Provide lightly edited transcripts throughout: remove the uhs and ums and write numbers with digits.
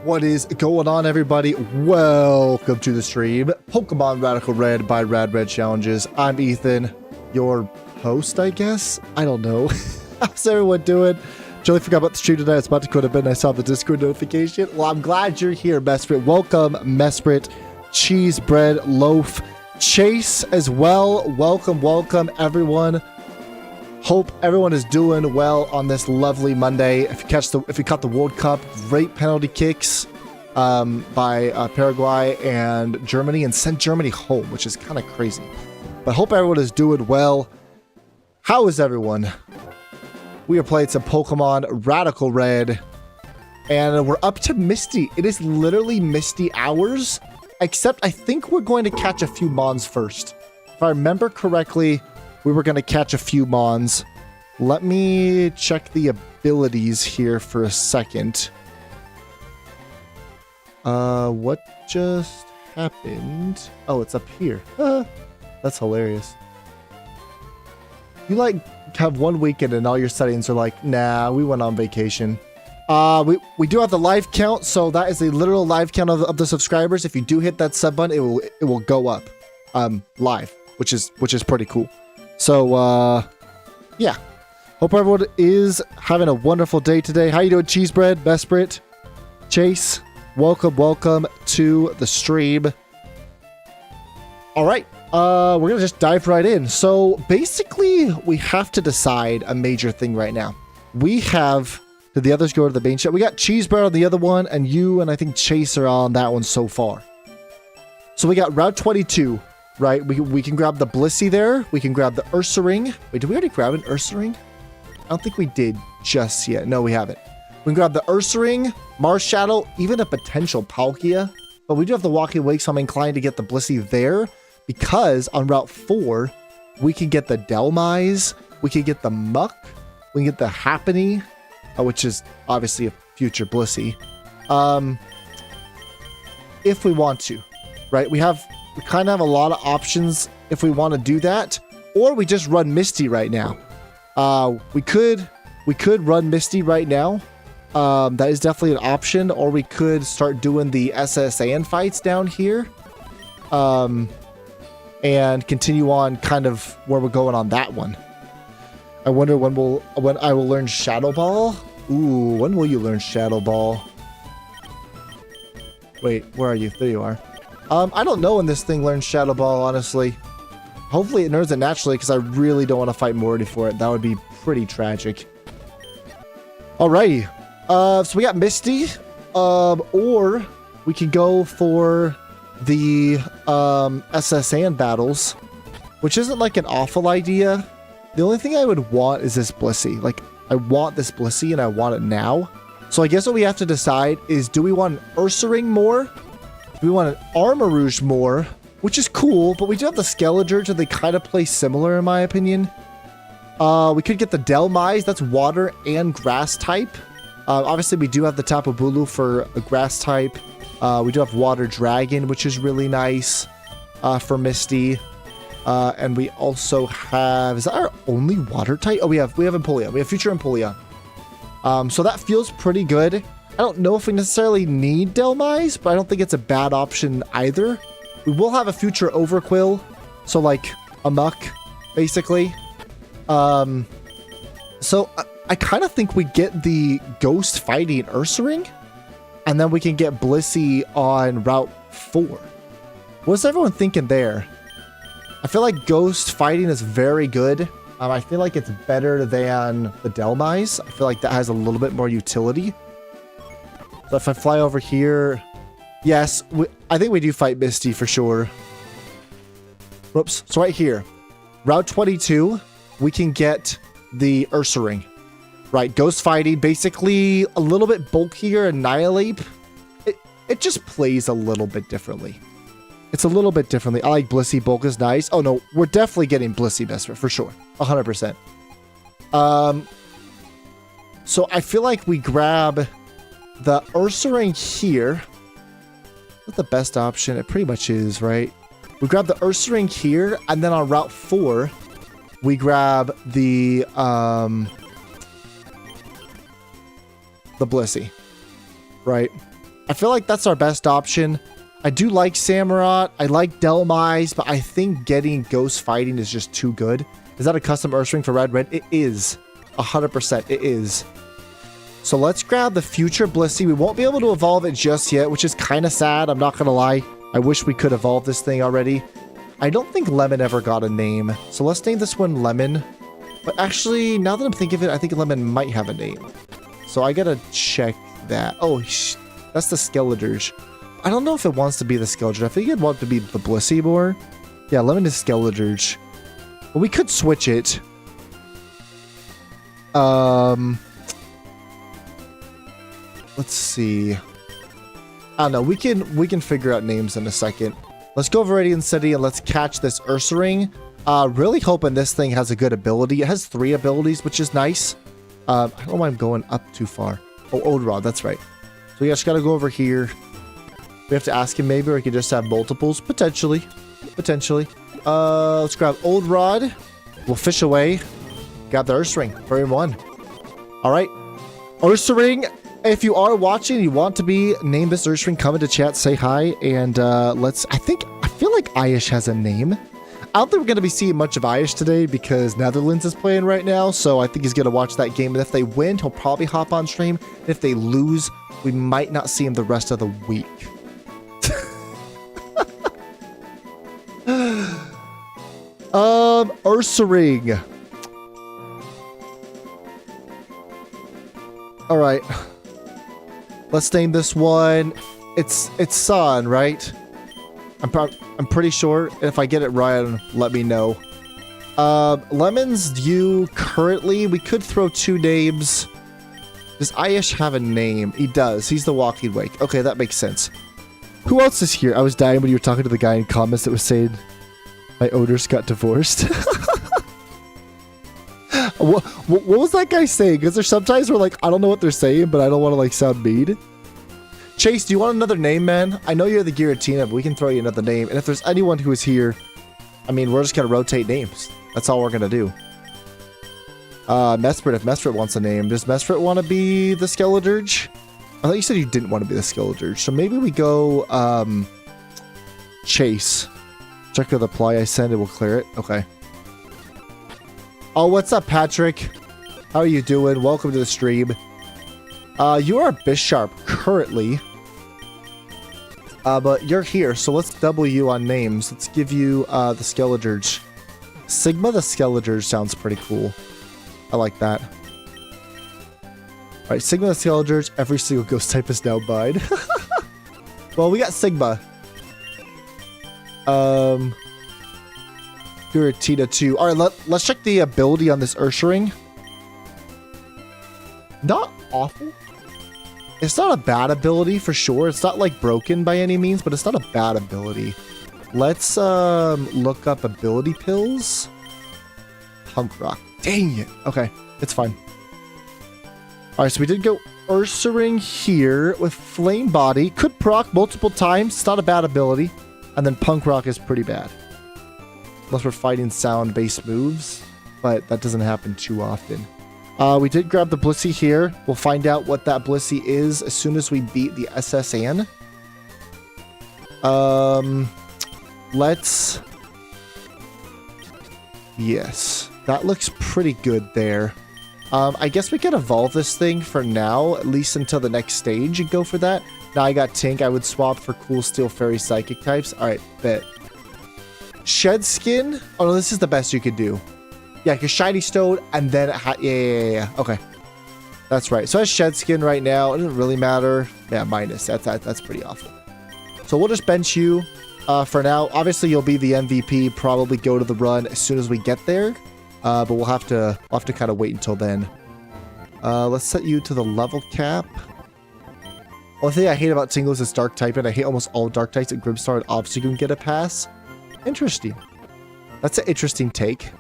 What is going on, everybody? Welcome to the stream. Pokemon Radical Red by RadicalRed Challenges. I'm Ethan, your host, I guess? I don't know. How's everyone doing? Totally forgot about the stream tonight. It's about to quit a bit and I saw the Discord notification. Well, I'm glad you're here, Mesprit. Welcome, Mesprit, Cheese Bread, Loaf, Chase as well. Welcome, everyone. Hope everyone is doing well on this lovely Monday. If you caught the World Cup, great penalty kicks by Paraguay and Germany, and sent Germany home, which is kind of crazy. But hope everyone is doing well. How is everyone? We are playing some Pokemon Radical Red, and we're up to Misty. It is literally Misty hours, except I think we're going to catch a few Mons first. If I remember correctly, we were going to catch a few Mons. Let me check the abilities here for a second. What just happened? Oh, it's up here. That's hilarious. You have one weekend and all your settings are like, nah, we went on vacation. We do have the live count, so that is a literal live count of the subscribers. If you do hit that sub button, it will go up live, which is pretty cool. So, yeah. Hope everyone is having a wonderful day today. How you doing, Cheese Bread, Mesprit, Chase? Welcome to the stream. All right. We're going to just dive right in. So, basically, we have to decide a major thing right now. We have... Did the others go to the main chat? We got Cheese Bread on the other one, and you and I think Chase are on that one so far. So, we got Route 22. Right, we can grab the Blissey there. We can grab the Ursaring. Wait, did we already grab an Ursaring? I don't think we did just yet. No, we haven't. We can grab the Ursaring, Marshadow, even a potential Palkia. But we do have the Walking Wake, so I'm inclined to get the Blissey there. Because on Route 4, we can get the Delmise. We can get the Muck. We can get the Happiny, which is obviously a future Blissey. If we want to, right? We kind of have a lot of options if we want to do that, or we just run Misty right now. We could run Misty right now. That is definitely an option, or we could start doing the SSAN fights down here, and continue on kind of where we're going on that one. I wonder when I will learn Shadow Ball. Ooh, when will you learn Shadow Ball? Wait, where are you? There you are. I don't know when this thing learns Shadow Ball, honestly. Hopefully it learns it naturally, because I really don't want to fight Morty for it. That would be pretty tragic. Alrighty. So we got Misty. Or we could go for the SSAN battles, which isn't like an awful idea. The only thing I would want is this Blissey. Like, I want this Blissey and I want it now. So I guess what we have to decide is, do we want an Ursaring more? We want an Armarouge more, which is cool, but we do have the Skeledirge, and they kind of play similar in my opinion. We could get the Delmise, that's water and grass type. Obviously, we do have the Tapu Bulu for a grass type. We do have Water Dragon, which is really nice for Misty. And we also have... Is that our only water type? Oh, we have Empoleon. We have Future Empoleon. So that feels pretty good. I don't know if we necessarily need Delmise, but I don't think it's a bad option either. We will have a future Overquill, so like a Muck, basically. So I kind of think we get the Ghost Fighting Ursaring, and then we can get Blissey on Route 4. What's everyone thinking there? I feel like Ghost Fighting is very good. I feel like it's better than the Delmise. I feel like that has a little bit more utility. So if I fly over here, yes, I think we do fight Misty for sure. Whoops. So right here, Route 22, we can get the Ursaring. Right, Ghost Fighting, basically a little bit bulkier Annihilate. It just plays a little bit differently. It's a little bit differently. I like Blissey. Bulk is nice. Oh no, we're definitely getting Blissey Mesprit for sure. 100%. So I feel like we grab the Ursaring here. Is that the best option? It pretty much is, right? We grab the Ursaring here, and then on Route 4, we grab the Blissey, right? I feel like that's our best option. I do like Samurott. I like Delmise, but I think getting Ghost Fighting is just too good. Is that a custom Ursaring for Red? It is. 100%. It is. So let's grab the future Blissey. We won't be able to evolve it just yet, which is kind of sad. I'm not going to lie. I wish we could evolve this thing already. I don't think Lemon ever got a name. So let's name this one Lemon. But actually, now that I'm thinking of it, I think Lemon might have a name. So I got to check that. Oh, that's the Skeledirge. I don't know if it wants to be the Skeledirge. I think it'd want to be the Blissey more. Yeah, Lemon is Skeledirge. Well, we could switch it. Let's see. I don't know. We can figure out names in a second. Let's go over Radiant City and let's catch this Ursaring. Really hoping this thing has a good ability. It has 3 abilities, which is nice. I don't know why I'm going up too far. Oh, Old Rod. That's right. So we just got to go over here. We have to ask him maybe, or we could just have multiples. Potentially. Let's grab Old Rod. We'll fish away. Got the Ursaring. Very 1. All right. Ursaring, if you are watching, you want to be named this Ursaring, come into chat, say hi, and I feel like Aish has a name. I don't think we're going to be seeing much of Aish today because Netherlands is playing right now, so I think he's going to watch that game, and if they win, he'll probably hop on stream. If they lose, we might not see him the rest of the week. Ursaring. All right. Let's name this one. It's Sun, right? I'm pretty sure. If I get it right, let me know. Lemon's you currently. We could throw 2 names. Does Aish have a name? He does. He's the Walking Wake. Okay, that makes sense. Who else is here? I was dying when you were talking to the guy in comments that was saying my owners got divorced. What was that guy saying? Because there's sometimes where like I don't know what they're saying, but I don't want to like sound mean. Chase, do you want another name, man? I know you're the Giratina, but we can throw you another name. And if there's anyone who is here, I mean, we're just gonna rotate names. That's all we're gonna do. Mesprit, if Mesprit wants a name, does Mesprit want to be the Skeledirge? I thought you said you didn't want to be the Skeledirge, so maybe we go Chase. Check the reply I sent, it will clear it. Okay. Oh, what's up, Patrick? How are you doing? Welcome to the stream. You are Bisharp currently. But you're here, so let's double you on names. Let's give you the Skeledirge. Sigma the Skeledirge sounds pretty cool. I like that. Alright, Sigma the Skeledirge. Every single ghost type is now mine. Well, we got Sigma. Giratina 2. Alright, let's check the ability on this Ursaring. Not awful. It's not a bad ability for sure. It's not like broken by any means, but it's not a bad ability. Let's look up ability pills. Punk Rock. Dang it. Okay, it's fine. Alright, so we did go Ursaring here with Flame Body. Could proc multiple times. It's not a bad ability. And then Punk Rock is pretty bad. Unless we're fighting sound-based moves. But that doesn't happen too often. We did grab the Blissey here. We'll find out what that Blissey is as soon as we beat the SSN. Let's... Yes. That looks pretty good there. I guess we can evolve this thing for now, at least until the next stage, and go for that. Now I got Tink. I would swap for Cool Steel Fairy Psychic types. Alright, bet. Shed Skin? Oh no, this is the best you could do. Yeah, because Shiny Stone, and then yeah. Okay. That's right. So I have Shed Skin right now. It doesn't really matter. Yeah, minus. That's pretty awful. So we'll just bench you for now. Obviously, you'll be the MVP. Probably go to the run as soon as we get there. But we'll have to kind of wait until then. Let's set you to the level cap. One thing I hate about Tingles is dark typing. I hate almost all dark types. At Grimstar and Obstagoon get a pass. Interesting. That's an interesting take.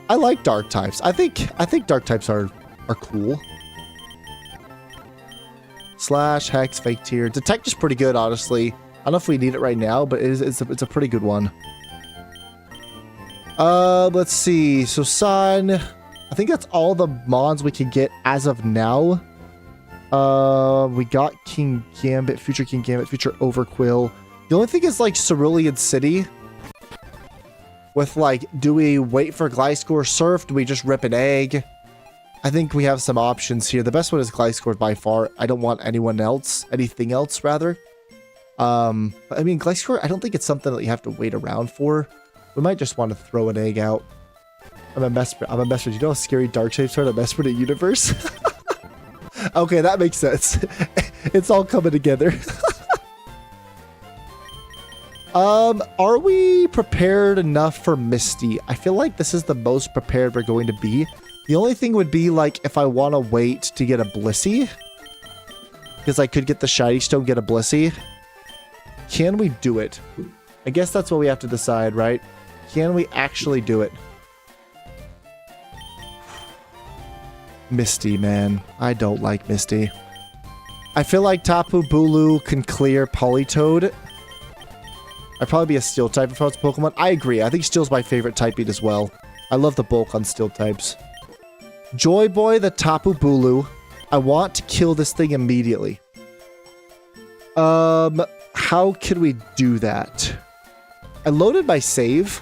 I like dark types. I think dark types are cool. Slash, Hex, Fake Tear. Detect is pretty good, honestly. I don't know if we need it right now, but it's a pretty good one. Let's see. So Sun, I think that's all the mons we can get as of now. We got King Gambit, future King Gambit, future Overquill. The only thing is like Cerulean City. With like, do we wait for Gliscor Surf? Do we just rip an egg? I think we have some options here. The best one is Gliscor by far. I don't want anything else rather. But I mean, Gliscor, I don't think it's something that you have to wait around for. We might just want to throw an egg out. I'm a Mesprit. You know how scary dark shapes are in a Mesprit universe? Okay, that makes sense. It's all coming together. Are we prepared enough for Misty? I feel like this is the most prepared we're going to be. The only thing would be like if I want to wait to get a Blissey. Because I could get the Shiny Stone, get a Blissey. Can we do it? I guess that's what we have to decide, right? Can we actually do it? Misty, man. I don't like Misty. I feel like Tapu Bulu can clear Politoed. I'd probably be a Steel type if I was a Pokemon. I agree. I think Steel's my favorite type beat as well. I love the bulk on Steel types. Joy Boy the Tapu Bulu. I want to kill this thing immediately. How can we do that? I loaded my save,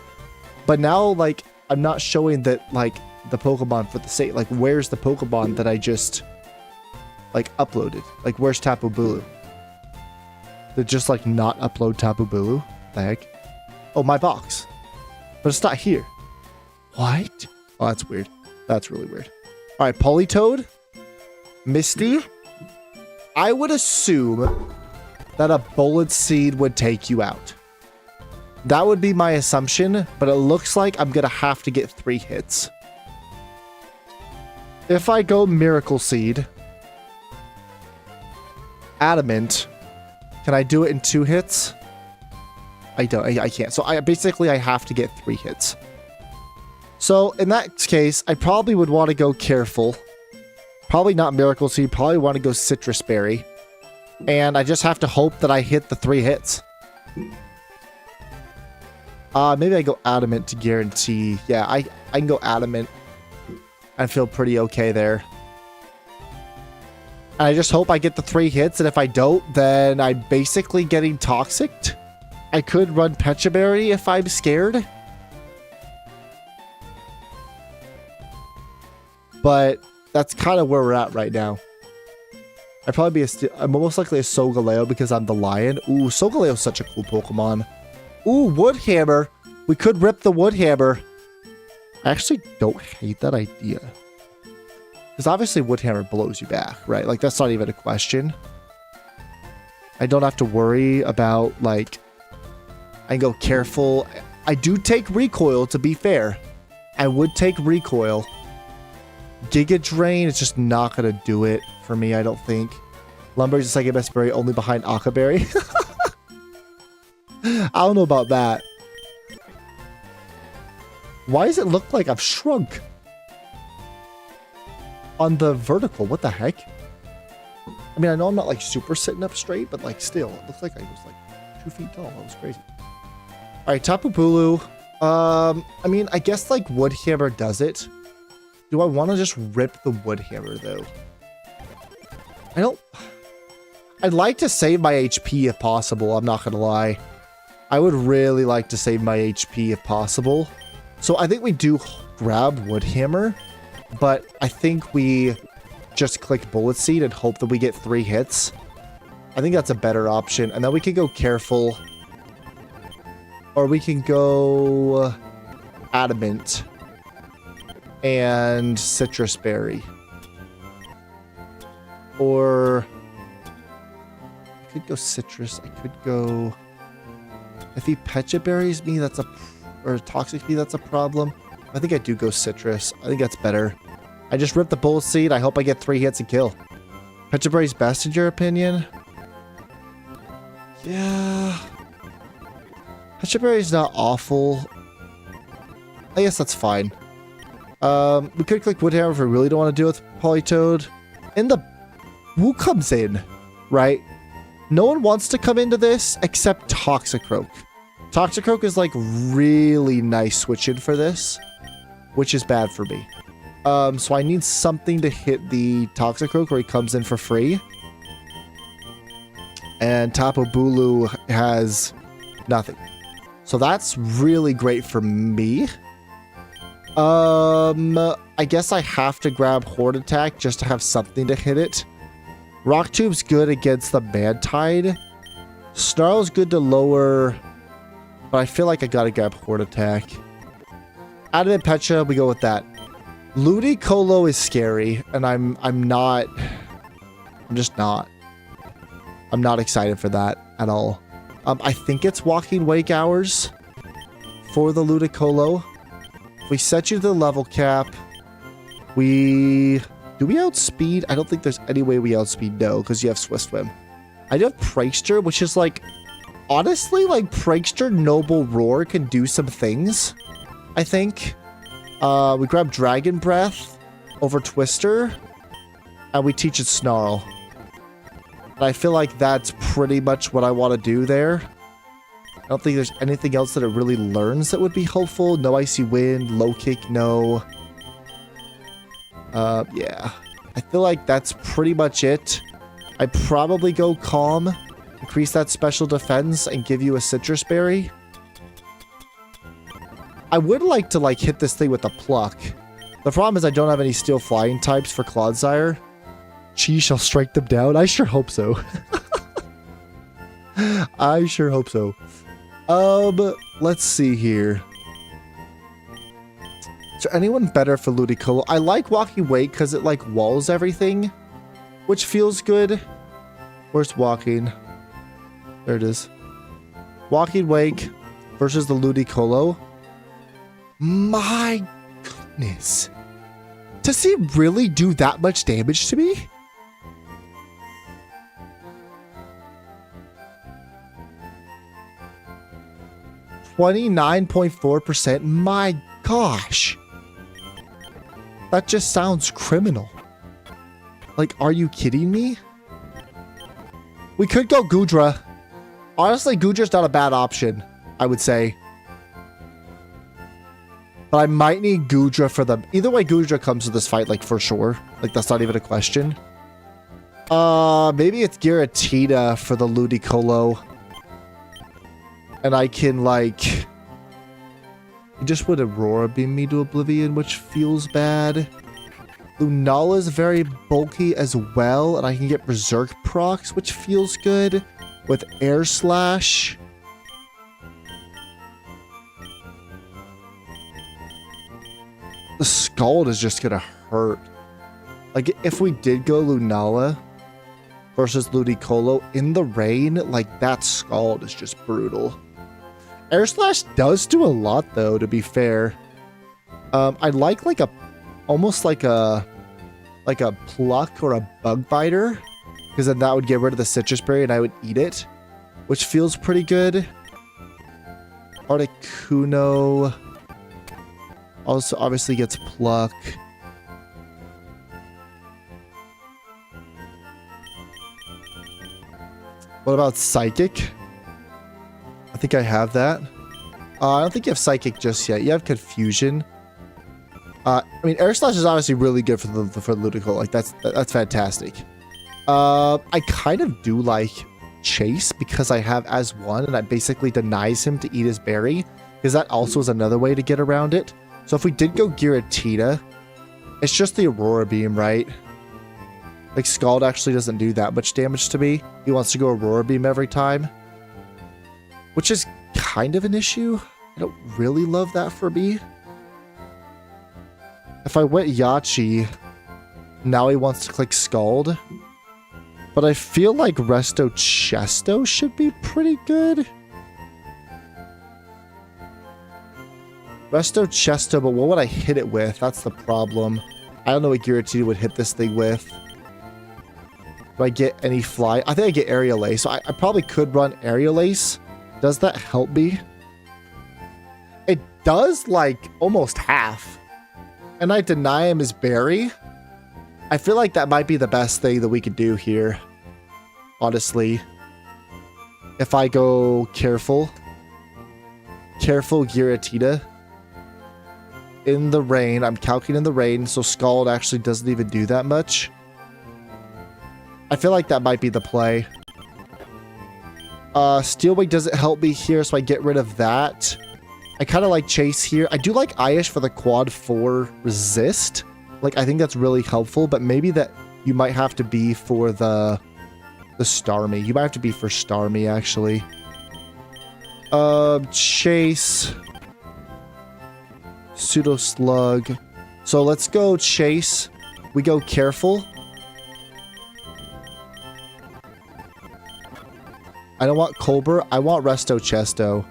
but now, like, I'm not showing that, like, the Pokemon for the save. Like, where's the Pokemon that I just, like, uploaded? Like, where's Tapu Bulu? Did just, like, not upload Tapu Bulu? The heck? Oh, my box. But it's not here. What? Oh, that's weird. That's really weird. All right, Politoed. Misty. I would assume that a Bullet Seed would take you out. That would be my assumption, but it looks like I'm going to have to get 3 hits. If I go Miracle Seed, Adamant, can I do it in 2 hits? I can't. So I have to get 3 hits. So in that case, I probably would want to go Careful. Probably not Miracle Seed, probably want to go Citrus Berry. And I just have to hope that I hit the 3 hits. Maybe I go Adamant to guarantee. Yeah, I can go Adamant. I feel pretty okay there. And I just hope I get the 3 hits, and if I don't, then I'm basically getting Toxicked. I could run Pecha Berry if I'm scared. But that's kind of where we're at right now. I'd probably be I'm most likely a Solgaleo because I'm the lion. Ooh, Solgaleo's such a cool Pokemon. Ooh, Woodhammer. We could rip the Woodhammer. I actually don't hate that idea. Because obviously Woodhammer blows you back, right? Like, that's not even a question. I don't have to worry about, like, I can go Careful. I do take Recoil, to be fair. I would take Recoil. Giga Drain is just not going to do it for me, I don't think. Lumber's the second best berry, only behind Akaberry. I don't know about that. Why does it look like I've shrunk? On the vertical, what the heck? I mean, I know I'm not like super sitting up straight, but like still, it looks like I was like 2 feet tall. That was crazy. All right, Tapu Bulu. I mean, I guess like Woodhammer does it. Do I want to just rip the Woodhammer though? I'd like to save my HP if possible. I'm not going to lie. I would really like to save my HP if possible. So I think we do grab Woodhammer, but I think we just click Bullet Seed and hope that we get 3 hits. I think that's a better option. And then we can go Careful. Or we can go Adamant and Citrus Berry. Or I could go Citrus. I could go... If he Pecha Berries me, that's a... Or Toxic me, that's a problem. I think I do go Citrus. I think that's better. I just rip the Bullet Seed. I hope I get 3 hits and kill. Pecha Berry's best in your opinion? Yeah... Pecha Berry's not awful. I guess that's fine. We could click Woodhammer if we really don't want to deal with Politoed. And the... Who comes in? Right? No one wants to come into this except Toxicroak. Toxicroak is like really nice switch in for this, which is bad for me. So I need something to hit the Toxicroak where he comes in for free. And Tapu Bulu has nothing. So that's really great for me. I guess I have to grab Horde Attack just to have something to hit it. Rock Tube's good against the Mantide. Snarl's good to lower, but I feel like I gotta grab Horde Attack. Adamant Pecha, we go with that. Ludicolo is scary, and I'm just not. I'm not excited for that at all. I think it's Walking Wake hours for the Ludicolo. If we set you to the level cap, do we outspeed? I don't think there's any way we outspeed, no, because you have Swift Swim. I do have Prankster, which is like, honestly, like Prankster Noble Roar can do some things, I think. We grab Dragon Breath over Twister, and we teach it Snarl. And I feel like that's pretty much what I want to do there. I don't think there's anything else that it really learns that would be helpful. No Icy Wind, Low Kick, no. Yeah. I feel like that's pretty much it. I'd probably go Calm, increase that special defense, and give you a Citrus Berry. I would like to, like, hit this thing with a Pluck. The problem is I don't have any Steel Flying types for Clodsire. Chi shall strike them down. I sure hope so. I sure hope so. Let's see here. Is there anyone better for Ludicolo? I like Walking Wake because it, like, walls everything, which feels good. Where's Walking? There it is. Walking Wake versus the Ludicolo. My goodness. Does he really do that much damage to me? $29.4%. My gosh. That just sounds criminal. Like, are you kidding me? We could go Goodra. Honestly, Goodra's not a bad option, I would say. But I might need Goodra for them. Either way, Goodra comes to this fight, like, for sure. Like, that's not even a question. Maybe it's Giratina for the Ludicolo. And I can, like... He just would Aurora Beam me to Oblivion, which feels bad. Lunala is very bulky as well, and I can get Berserk procs, which feels good. With Air Slash... The Scald is just gonna hurt. Like, if we did go Lunala versus Ludicolo in the rain, like, that Scald is just brutal. Air Slash does do a lot, though, to be fair. I like a almost like a Pluck or a Bug Biter, because then that would get rid of the Citrus Berry and I would eat it, which feels pretty good. Articuno also obviously gets Pluck. What about Psychic? I think I have that. I don't think you have Psychic just yet. You have Confusion. I mean, Air Slash is obviously really good for Ludicolo. Like, that's fantastic. I kind of do like Chase because I have as one, and that basically denies him to eat his berry, because that also is another way to get around it. So if we did go Giratina, it's just the Aurora Beam, right? Like, Scald actually doesn't do that much damage to me. He wants to go Aurora Beam every time, which is kind of an issue. I don't really love that for me. If I went Yachi, now he wants to click Scald. But I feel like Resto Chesto should be pretty good. Resto Chesto, but what would I hit it with? That's the problem. I don't know what Giratina would hit this thing with. Do I get any fly? I think I get Aerial Ace. So I probably could run Aerial Ace. Does that help me? It does, like, almost half. And I deny him his berry. I feel like that might be the best thing that we could do here. Honestly. If I go Careful Giratina. in the rain. I'm calculating the rain, so Scald actually doesn't even do that much. I feel like that might be the play. Steel Wing doesn't help me here, so I get rid of that. I kind of like Chase here. I do like Aish for the quad 4 resist. Like, I think that's really helpful, but maybe that you might have to be for the Starmie. You might have to be for Starmie, actually. Chase. Pseudo Slug. So let's go Chase. We go Careful. I don't want Colbur. I want Resto Chesto.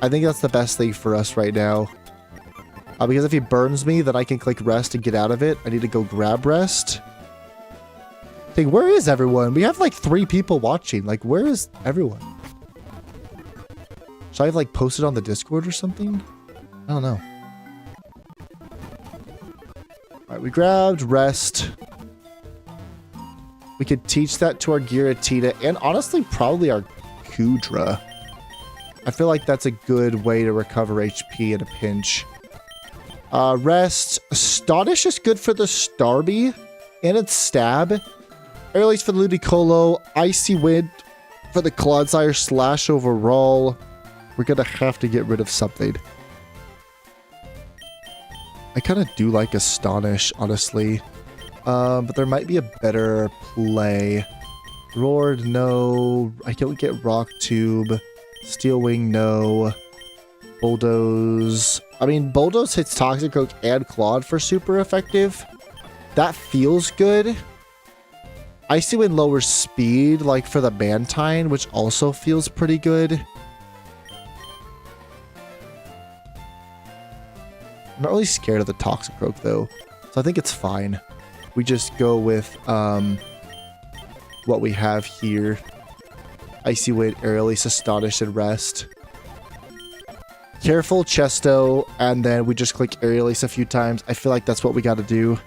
I think that's the best thing for us right now. Because if he burns me, then I can click Rest and get out of it. I need to go grab Rest. Hey, where is everyone? We have like 3 people watching. Like, where is everyone? Should I have like posted on the Discord or something? I don't know. Alright, we grabbed Rest. We could teach that to our Giratina and honestly probably our Kudra. I feel like that's a good way to recover HP in a pinch. Rest. Astonish is good for the Starmie and its Stab. Air Release for the Ludicolo. Icy Wind for the Clodsire / overall. We're gonna have to get rid of something. I kind of do like Astonish, honestly. But there might be a better play. Roared, no. I don't get Rock Tube. Steel Wing, no. Bulldoze. I mean, Bulldoze hits Toxicroak and Claude for super effective. That feels good. Icy Wind lowers speed, like for the Mantine, which also feels pretty good. I'm not really scared of the Toxicroak, though. So I think it's fine. We just go with what we have here. Icy Wind, Air Release, Astonish, and Rest. Careful, Chesto, and then we just click Air Release a few times. I feel like that's what we got to do.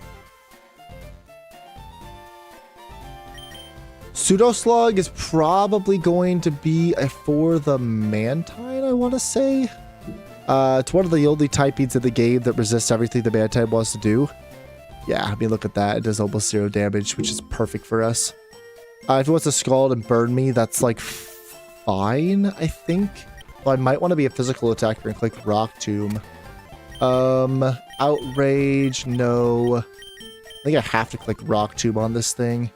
Pseudo Slug is probably going to be for the Mantine, I want to say. It's one of the only typings in the game that resists everything the Mantine wants to do. Yeah, I mean, look at that. It does almost 0 damage, which is perfect for us. If it wants to Scald and burn me, that's like fine, I think. Well, I might want to be a physical attacker and click Rock Tomb. Outrage, no. I think I have to click Rock Tomb on this thing.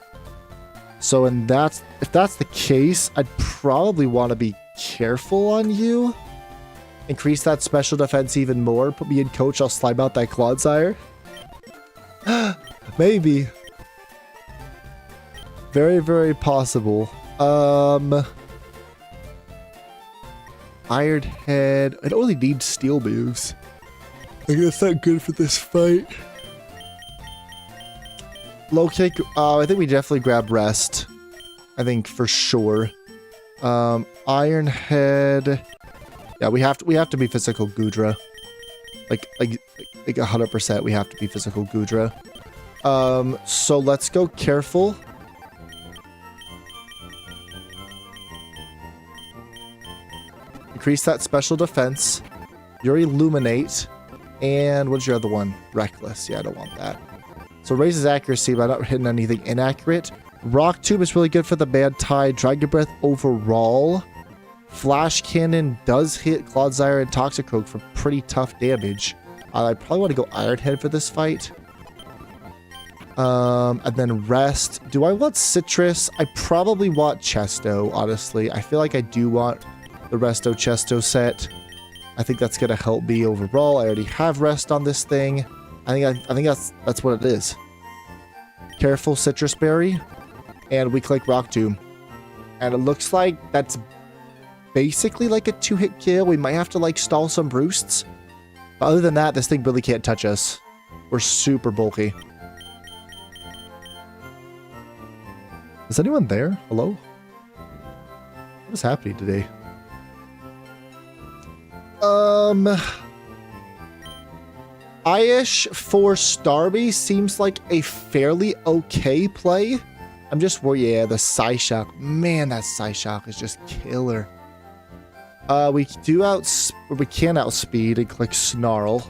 So if that's the case, I'd probably want to be careful on you. Increase that special defense even more. Put me in coach, I'll slime out that Clodsire. Maybe. Very, very possible. Iron Head. I don't really need steel moves. I guess that's not good for this fight. Low kick. I think we definitely grab Rest. I think for sure. Iron Head. Yeah, we have to be physical Gudra. Like 100% we have to be physical Gudra. So let's go Careful. Increase that special defense. Your Illuminate. And what's your other one? Reckless. Yeah, I don't want that. So raises accuracy by not hitting anything inaccurate. Rock Tube is really good for the Mantine. Dragon Breath overall. Flash Cannon does hit Clodsire and Toxicroak for pretty tough damage. I probably want to go Iron Head for this fight. And then Rest. Do I want Citrus? I probably want Chesto, honestly. I feel like I do want the Resto Chesto set. I think that's going to help me overall. I already have Rest on this thing. I think that's what it is. Careful, Citrus Berry. And we click Rock Tomb. And it looks like that's basically like a 2-hit kill. We might have to like stall some roosts. But other than that, this thing really can't touch us. We're super bulky. Is anyone there? Hello? What is happening today? Aish for Starmie seems like a fairly okay play. I'm just worried. Yeah, the Psyshock. Man, that Psyshock is just killer. We can outspeed and click Snarl.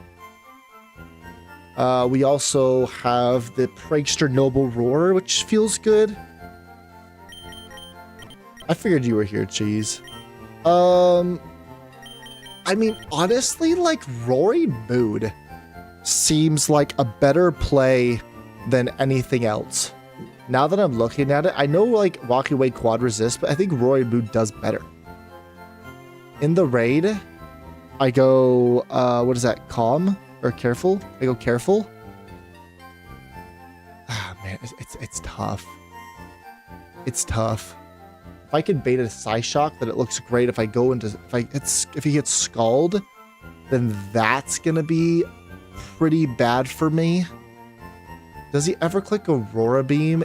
We also have the Prankster Noble Roar, which feels good. I figured you were here, Cheese. I mean, honestly, like, Roaring Mood seems like a better play than anything else. Now that I'm looking at it, I know, like, Walking Away Quad Resist, but I think Roaring Mood does better. In the raid, I go, what is that, Calm? Or Careful? I go Careful. Ah, man, it's tough. It's tough. If I can bait a Psyshock, then it looks great. If I go into, if he gets Scald, then that's gonna be pretty bad for me. Does he ever click Aurora Beam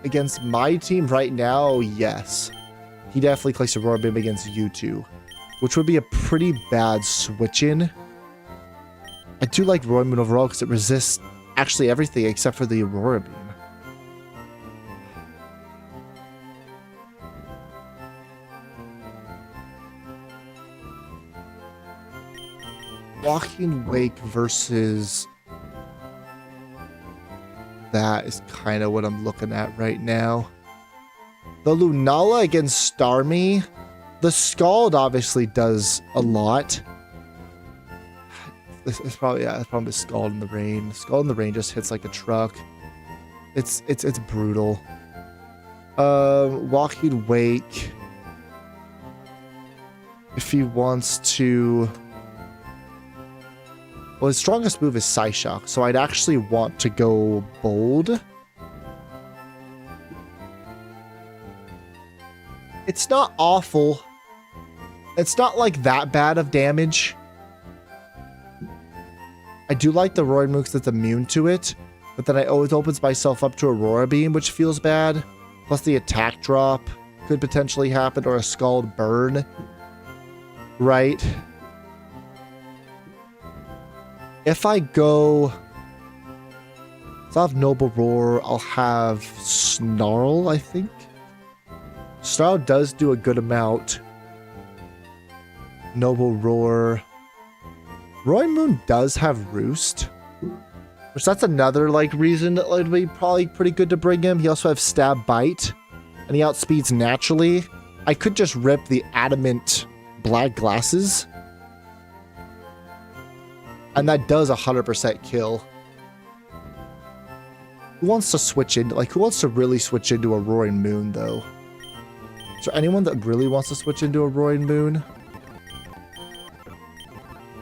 against my team right now? Yes. He definitely clicks Aurora Beam against you two, which would be a pretty bad switch-in. I do like Roaring Moon overall because it resists actually everything except for the Aurora Beam. Walking Wake versus that is kind of what I'm looking at right now. The Lunala against Starmie. The Scald obviously does a lot. It's probably, yeah, it's probably Scald in the Rain. Scald in the Rain just hits like a truck. It's brutal. Walking Wake. If he wants to... Well, his strongest move is Psyshock, so I'd actually want to go Bold. It's not awful. It's not like that bad of damage. I do like the Roaring Moon because it's immune to it, but then I always opens myself up to Aurora Beam, which feels bad. Plus the attack drop could potentially happen, or a Scald Burn. Right? If I go... So I'll have Noble Roar, I'll have Snarl, I think. Snarl does do a good amount. Noble Roar. Roaring Moon does have Roost, which that's another like reason that would be probably pretty good to bring him. He also has Stab Bite, and he outspeeds naturally. I could just rip the Adamant Black Glasses, and that does 100% kill. Who wants to switch into, like, who wants to really switch into a Roaring Moon, though? Is there anyone that really wants to switch into a Roaring Moon?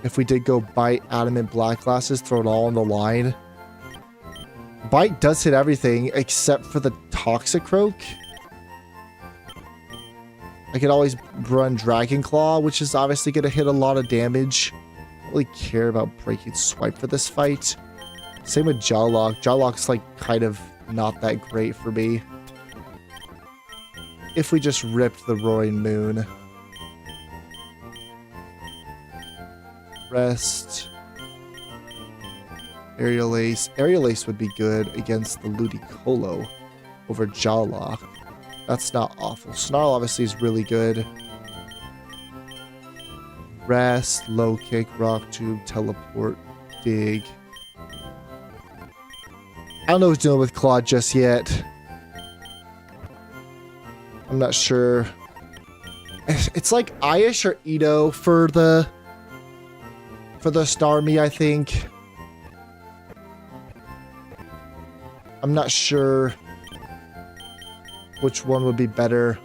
If we did go Bite, Adamant, Black Glasses, throw it all on the line. Bite does hit everything except for the Toxicroak. I could always run Dragon Claw, which is obviously going to hit a lot of damage. I don't really care about Breaking Swipe for this fight. Same with Dexlocke. Dexlocke's like kind of not that great for me. If we just ripped the Roaring Moon. Rest. Aerial Ace. Aerial Ace would be good against the Ludicolo over Dexlocke. That's not awful. Snarl obviously is really good. Rest, Low Kick, Rock Tube, Teleport, Dig. I don't know who's dealing with Claude just yet. I'm not sure. It's like Aish or Ito for the Starmie, I think. I'm not sure which one would be better.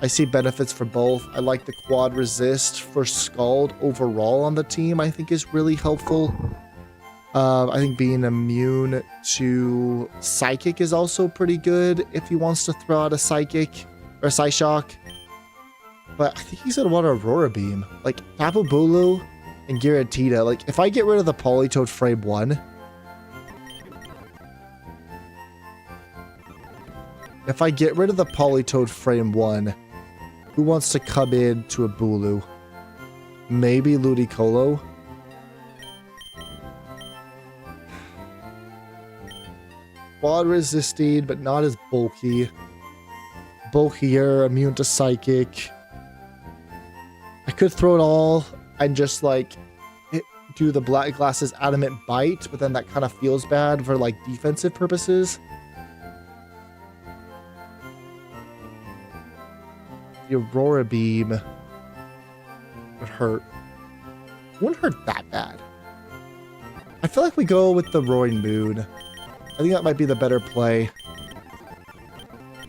I see benefits for both. I like the quad resist for Scald overall on the team, I think is really helpful. I think being immune to Psychic is also pretty good if he wants to throw out a Psychic or Psyshock. But I think he's gonna want Aurora Beam. Like Tapu Bulu and Giratina. Like if I get rid of the Politoed frame 1. If I get rid of the Politoed frame 1, who wants to come in to a Bulu? Maybe Ludicolo. Quad resisting, but not as bulky. Bulkier, immune to Psychic. I could throw it all and just like do the Black Glass's Adamant Bite, but then that kind of feels bad for like defensive purposes. The Aurora Beam would hurt. It wouldn't hurt that bad. I feel like we go with the Roaring Moon. I think that might be the better play.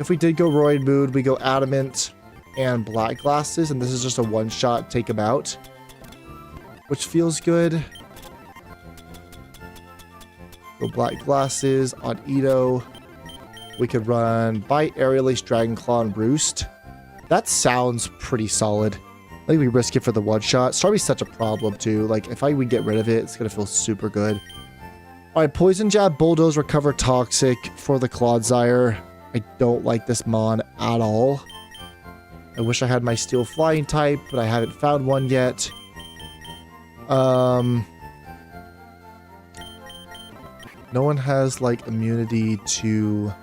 If we did go Roaring Moon, we go Adamant and Black Glasses, and this is just a one-shot take him out, which feels good. Go Black Glasses on Ito. We could run Bite, Aerial Ace, Dragon Claw, and Roost. That sounds pretty solid. I think we risk it for the one-shot. Starmie's such a problem, too. Like, if we get rid of it, it's going to feel super good. Alright, Poison Jab, Bulldoze, Recover Toxic for the Clodsire. I don't like this Mon at all. I wish I had my Steel Flying type, but I haven't found one yet. No one has, like, immunity to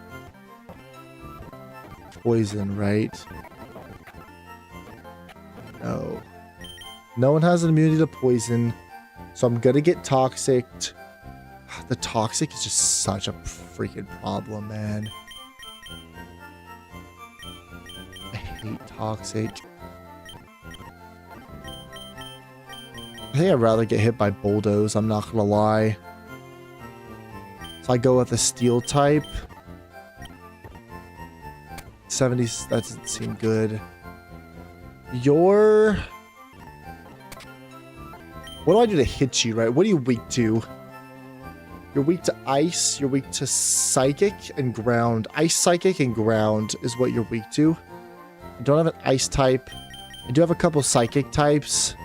poison, right? No. No one has an immunity to poison, so I'm gonna get Toxic. The Toxic is just such a freaking problem, man. I hate Toxic. I think I'd rather get hit by Bulldoze, I'm not gonna lie. So I go with the Steel type. 70, that doesn't seem good. What do I do to hit you, right? What are you weak to? You're weak to Ice, you're weak to Psychic and Ground. Ice, Psychic, and Ground is what you're weak to. I don't have an Ice type. I do have a couple Psychic types.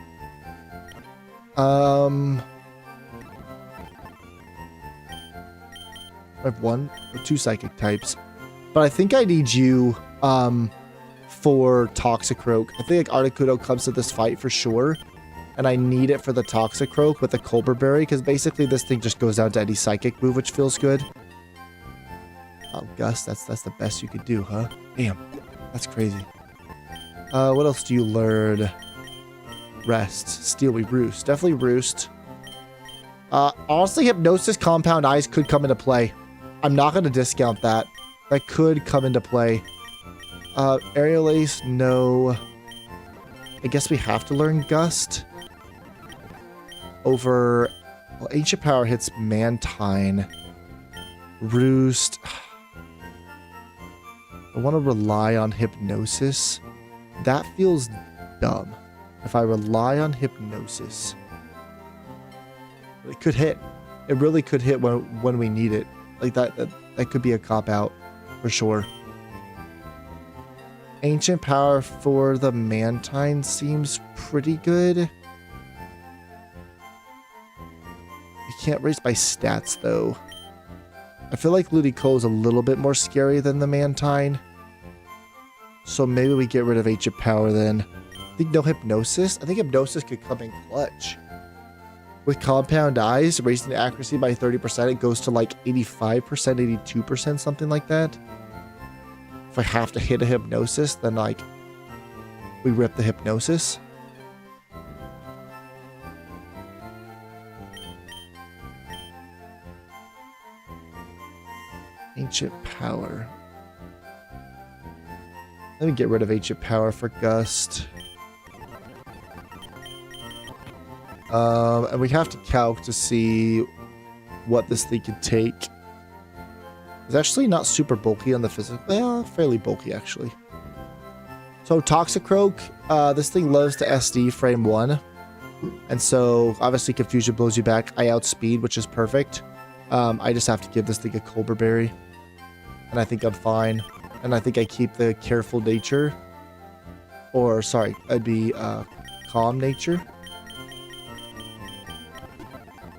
I have one or two Psychic types. But I think I need you for Toxicroak. I think like Articuno comes to this fight for sure. And I need it for the Toxicroak with the Colbur Berry, because basically this thing just goes down to any Psychic move, which feels good. Oh, Gus, that's the best you could do, huh? Damn, that's crazy. What else do you learn? Rest. Steely Roost. Definitely Roost. Honestly, Hypnosis, Compound Eyes could come into play. I'm not going to discount that. That could come into play. Aerial Ace, no. I guess we have to learn Gust. Over... Well, Ancient Power hits Mantine. Roost. I want to rely on Hypnosis. That feels dumb. If I rely on Hypnosis. It could hit. It really could hit when we need it. Like that could be a cop-out. For sure. Ancient Power for the Mantine seems pretty good. I can't raise my stats, though. I feel like Ludicolo is a little bit more scary than the Mantine. So maybe we get rid of Ancient Power then. I think no Hypnosis. I think Hypnosis could come in clutch. With Compound Eyes, raising the accuracy by 30%, it goes to like 85%, 82%, something like that. If I have to hit a Hypnosis, then like we rip the Hypnosis. Ancient Power. Let me get rid of Ancient Power for Gust. And we have to calc to see what this thing can take. It's actually not super bulky on the physical. Well, fairly bulky, actually. So, Toxicroak, this thing loves to SD frame 1. And so, obviously, Confusion blows you back. I outspeed, which is perfect. I just have to give this thing a Colbur Berry. And I think I'm fine. And I think I keep the Careful Nature. Or, sorry, I'd be Calm Nature.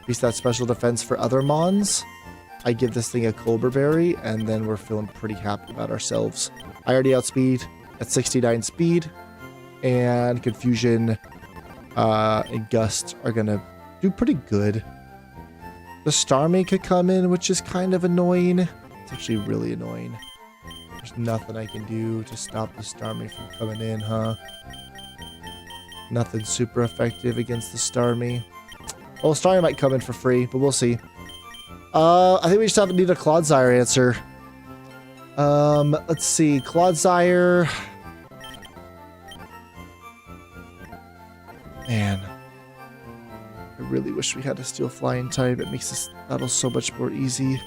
Use that special defense for other Mons. I give this thing a Colbur Berry, and then we're feeling pretty happy about ourselves. I already outspeed at 69 speed, and Confusion and Gust are gonna do pretty good. The Starmie could come in, which is kind of annoying. It's actually really annoying. There's nothing I can do to stop the Starmie from coming in, huh? Nothing super effective against the Starmie. Well, Starry might come in for free, but we'll see. I think we just have to need a Clodsire answer. Let's see. Clodsire. Man. I really wish we had a Steel Flying type. It makes this battle so much more easy.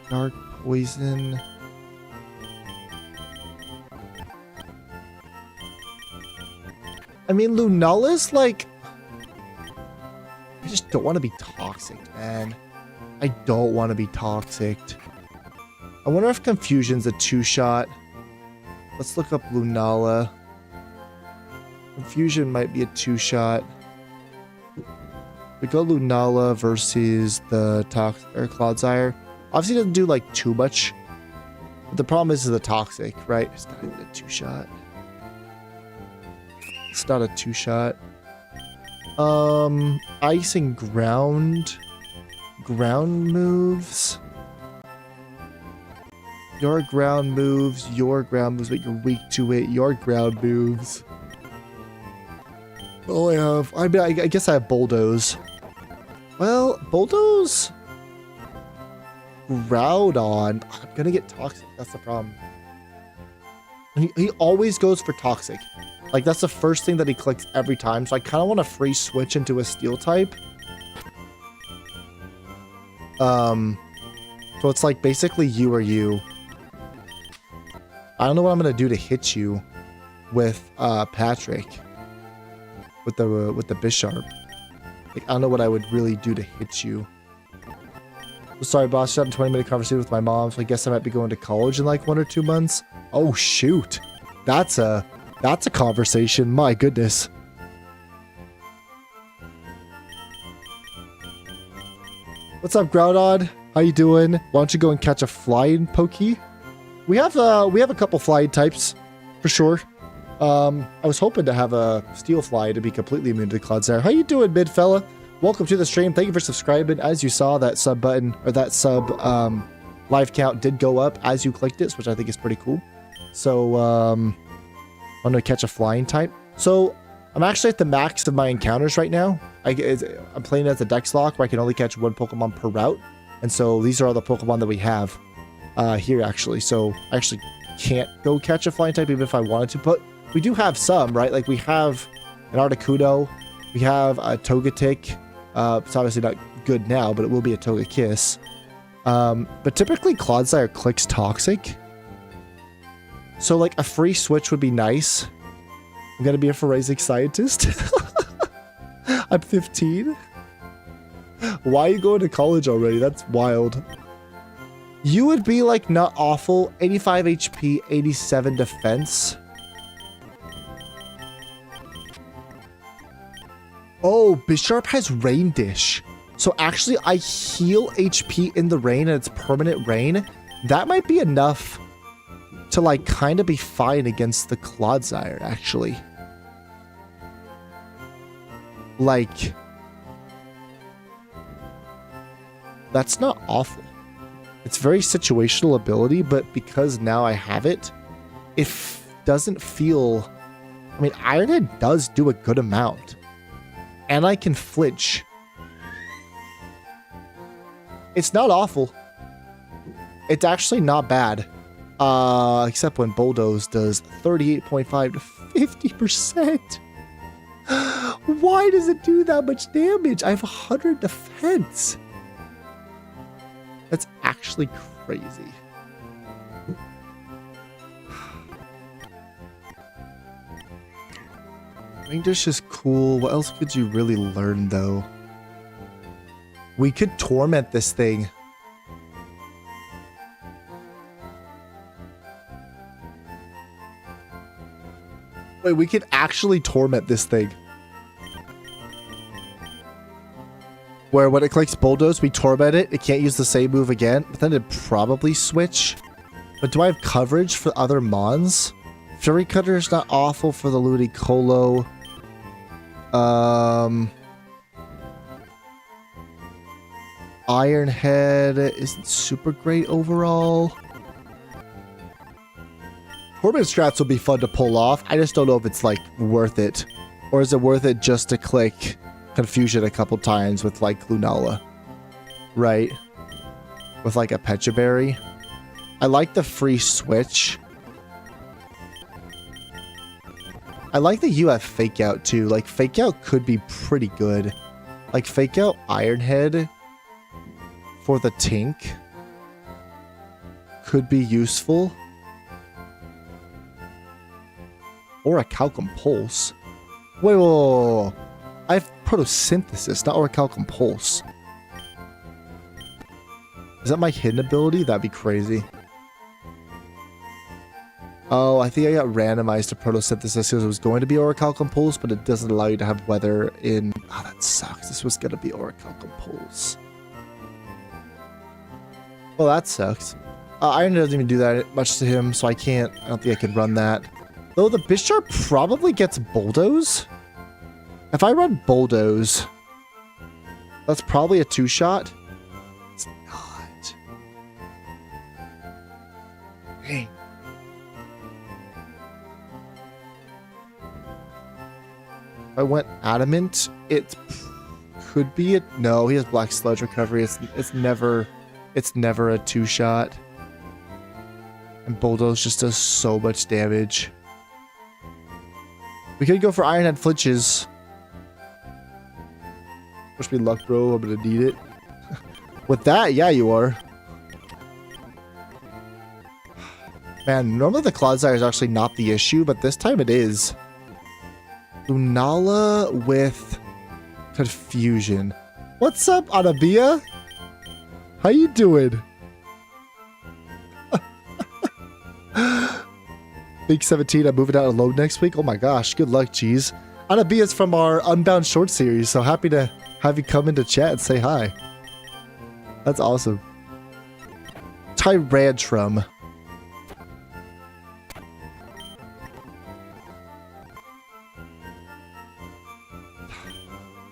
Dark Poison. I mean, Lunala's like... I just don't want to be toxic, man. I don't want to be toxic. I wonder if Confusion's a 2-shot. Let's look up Lunala. Confusion might be a 2-shot. We go Lunala versus the Clodsire. Obviously, it doesn't do like too much. But the problem is the toxic, right? It's not even a 2-shot. It's not a 2-shot. Ice and ground. Ground moves. Your ground moves, but you're weak to it. Your ground moves. Oh, I mean, I guess I have Bulldoze. Well, Bulldoze? Groudon. I'm gonna get toxic. That's the problem. He always goes for toxic. Like, that's the first thing that he clicks every time. So I kind of want to free switch into a steel type. So it's like basically you or you. I don't know what I'm gonna do to hit you with Patrick. With the Bisharp. Like, I don't know what I would really do to hit you. Sorry, boss. Just had a 20-minute conversation with my mom, so I guess I might be going to college in like 1 or 2 months. Oh shoot, that's a conversation. My goodness. What's up, Groudon? How you doing? Why don't you go and catch a flying Pokey? We have a couple flying types for sure. I was hoping to have a Steel Fly to be completely immune to Clodsire. How you doing, mid fella? Welcome to the stream. Thank you for subscribing. As you saw, that sub button or that sub live count did go up as you clicked it, which I think is pretty cool. So I'm gonna catch a flying type. So I'm actually at the max of my encounters right now. I'm playing as a Dexlocke where I can only catch 1 Pokemon per route, and so these are all the Pokemon that we have here actually. So I actually can't go catch a flying type even if I wanted to, but we do have some, right? Like we have an Articuno, we have a Togetic. It's obviously not good now, but it will be a Togekiss. But typically Clodsire clicks toxic. So like a free switch would be nice. I'm gonna be a forensic scientist. I'm 15. Why are you going to college already? That's wild. You would be like not awful. 85 HP, 87 defense. Oh, Bisharp has Rain Dish. So actually I heal HP in the rain and it's permanent rain. That might be enough to like kind of be fine against the Clodsire actually. Like, that's not awful. It's very situational ability, but because now I have it, it doesn't feel... I mean, Iron Head does do a good amount. And I can flinch. It's not awful. It's actually not bad. Except when Bulldoze does 38.5 to 50%. Why does it do that much damage? I have 100 defense. That's actually crazy. English is cool. What else could you really learn, though? We could torment this thing. Wait, we could actually torment this thing. Where when it clicks Bulldoze, we torment it. It can't use the same move again, but then it'd probably switch. But do I have coverage for other Mons? Fury Cutter is not awful for the Ludicolo. Iron Head isn't super great overall. Torment strats will be fun to pull off. I just don't know if it's like worth it. Or is it worth it just to click Confusion a couple times with like Lunala? Right? With like a Pecha Berry. I like the free switch. I like that you have Fake Out too. Like Fake Out could be pretty good. Like Fake Out Iron Head for the Tink could be useful. Or a Orichalcum Pulse. Wait, whoa, whoa, whoa. I have Photosynthesis, not Orichalcum Pulse. Is that my hidden ability? That'd be crazy. Oh, I think I got randomized to Photosynthesis because it was going to be Orichalcum Pulse, but it doesn't allow you to have weather in... Oh, that sucks. This was going to be Orichalcum Pulse. Well, that sucks. Iron doesn't even do that much to him, so I don't think I could run that. Though the Bisharp probably gets Bulldoze. If I run Bulldoze, that's probably a 2-shot. It's not. Dang. If I went Adamant, it could be it. No, he has Black Sludge Recovery. It's never a 2-shot. And Bulldoze just does so much damage. We could go for Iron Head Flinches. Wish me luck, bro. I'm gonna need it. With that, yeah, you are. Man, normally the Clodsire is actually not the issue, but this time it is. Lunala with Confusion. What's up, Anabia? How you doing? Big 17, I'm moving out alone next week. Oh my gosh, good luck, geez. Anabia's from our Unbound Short series, so happy to have you come into chat and say hi. That's awesome. Tyrantrum.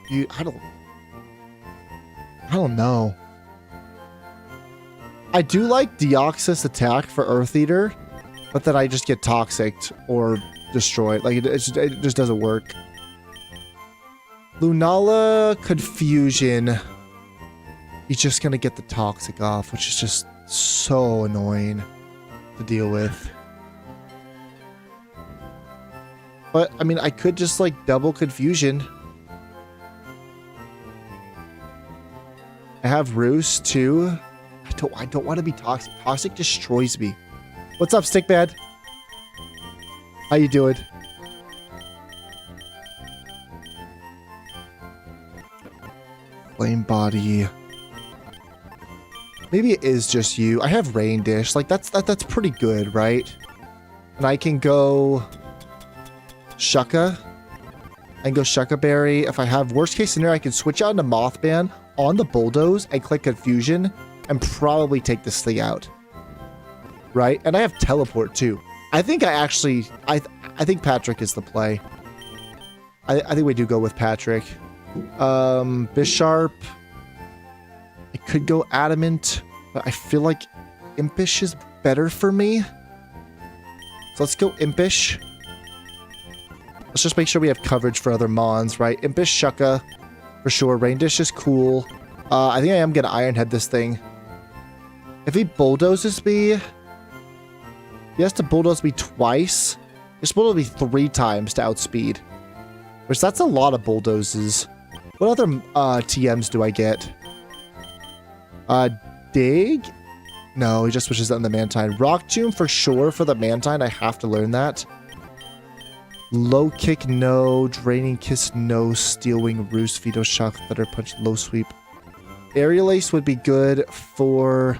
I don't know. I do like Deoxys attack for Earth Eater, but then I just get toxic or destroyed. Like it just doesn't work. Lunala Confusion. He's just gonna get the toxic off, which is just so annoying to deal with. But I mean, I could just like double Confusion. I have Roost too. I don't want to be toxic. Toxic destroys me. What's up, Stickbad? How you doing? Flame Body. Maybe it is just you. I have Rain Dish. Like that's pretty good, right? And I can go Shucka. I can go Shucka Berry. If I have worst case scenario, I can switch out into Mothman on the Bulldoze and click Confusion and probably take this thing out. Right? And I have Teleport too. I think I think Patrick is the play. I think we do go with Patrick. Bisharp. I could go Adamant, but I feel like Impish is better for me. So let's go Impish. Let's just make sure we have coverage for other Mons, right? Impish, Shucka, for sure. Rain Dish is cool. I think I am going to Iron Head this thing. If he bulldozes me, he has to bulldoze me twice. He's bulldoze me 3 times to outspeed. Which that's a lot of bulldozes. What other TMs do I get? Dig? No, he just switches that in the Mantine. Rock Tomb for sure for the Mantine. I have to learn that. Low Kick, no. Draining Kiss, no. Steel Wing, Roost, Veto Shock, Thunder Punch, Low Sweep. Aerial Ace would be good for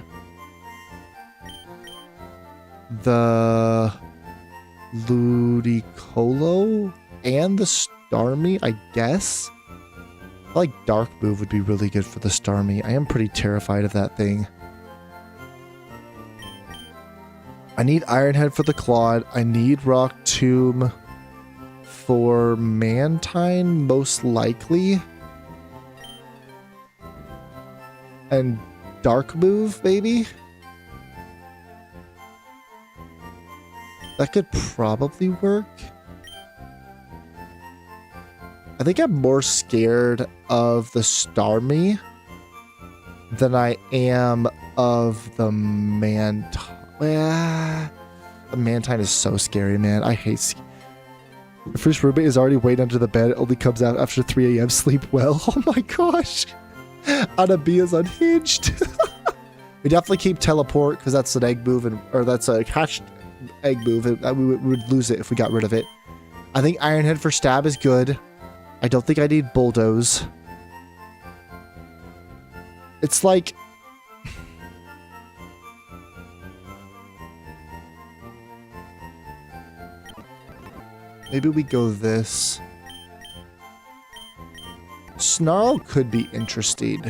the Ludicolo and the Starmie, I guess. I like Dark Move would be really good for the Starmie. I am pretty terrified of that thing. I need Iron Head for the Claude. I need Rock Tomb for Mantine, most likely. And dark move, maybe? That could probably work. I think I'm more scared of the Starmie than I am of the Mantine. The Mantine is so scary, man. I hate the first roommate is already waiting under the bed. It only comes out after 3 a.m. Sleep well. Oh my gosh. Anabia's unhinged. We definitely keep teleport because that's an egg move, or that's a hatched egg move. We would lose it if we got rid of it. I think Ironhead for stab is good. I don't think I need bulldoze. It's like... maybe we go this. Snarl could be interesting.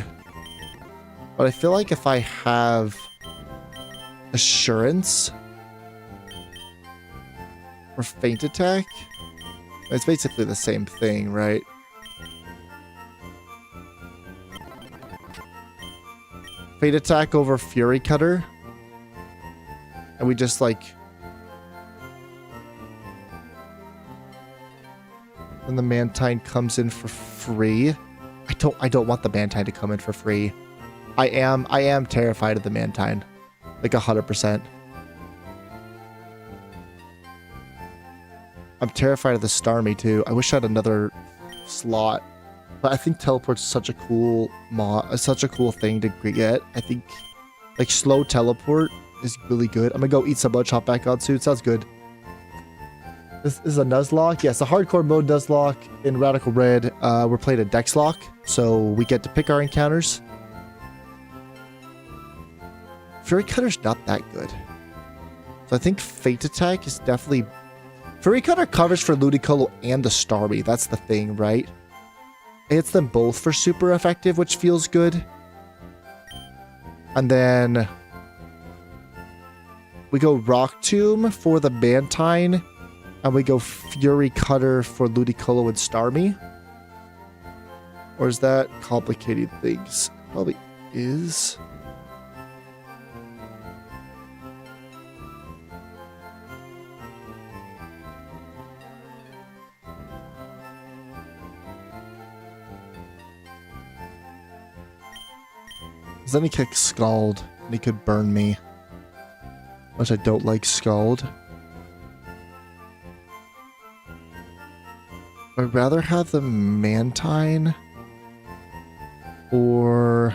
But I feel like if I have Assurance or Feint Attack, it's basically the same thing, right? Feint Attack over Fury Cutter. And we just like... and the Mantine comes in for free. I don't want the Mantine to come in for free. I am terrified of the Mantine. Like 100%. I'm terrified of the Starmie too. I wish I had another slot. But I think teleport's such a cool such a cool thing to get. I think like slow teleport is really good. I'm gonna go eat some lunch, hop back on soon. Sounds good. This is a Nuzlocke. Yes, a hardcore mode Nuzlocke in Radical Red. We're playing a Dexlocke, so we get to pick our encounters. Fury Cutter's not that good. So I think Feint Attack is definitely... Fury Cutter covers for Ludicolo and the Starmie. That's the thing, right? It hits them both for super effective, which feels good. And then... we go Rock Tomb for the Mantine. And we go Fury Cutter for Ludicolo and Starmie. Or is that complicating things? Probably is. Then he kicks Scald, and he could burn me. Which I don't like Scald. I'd rather have the Mantine or...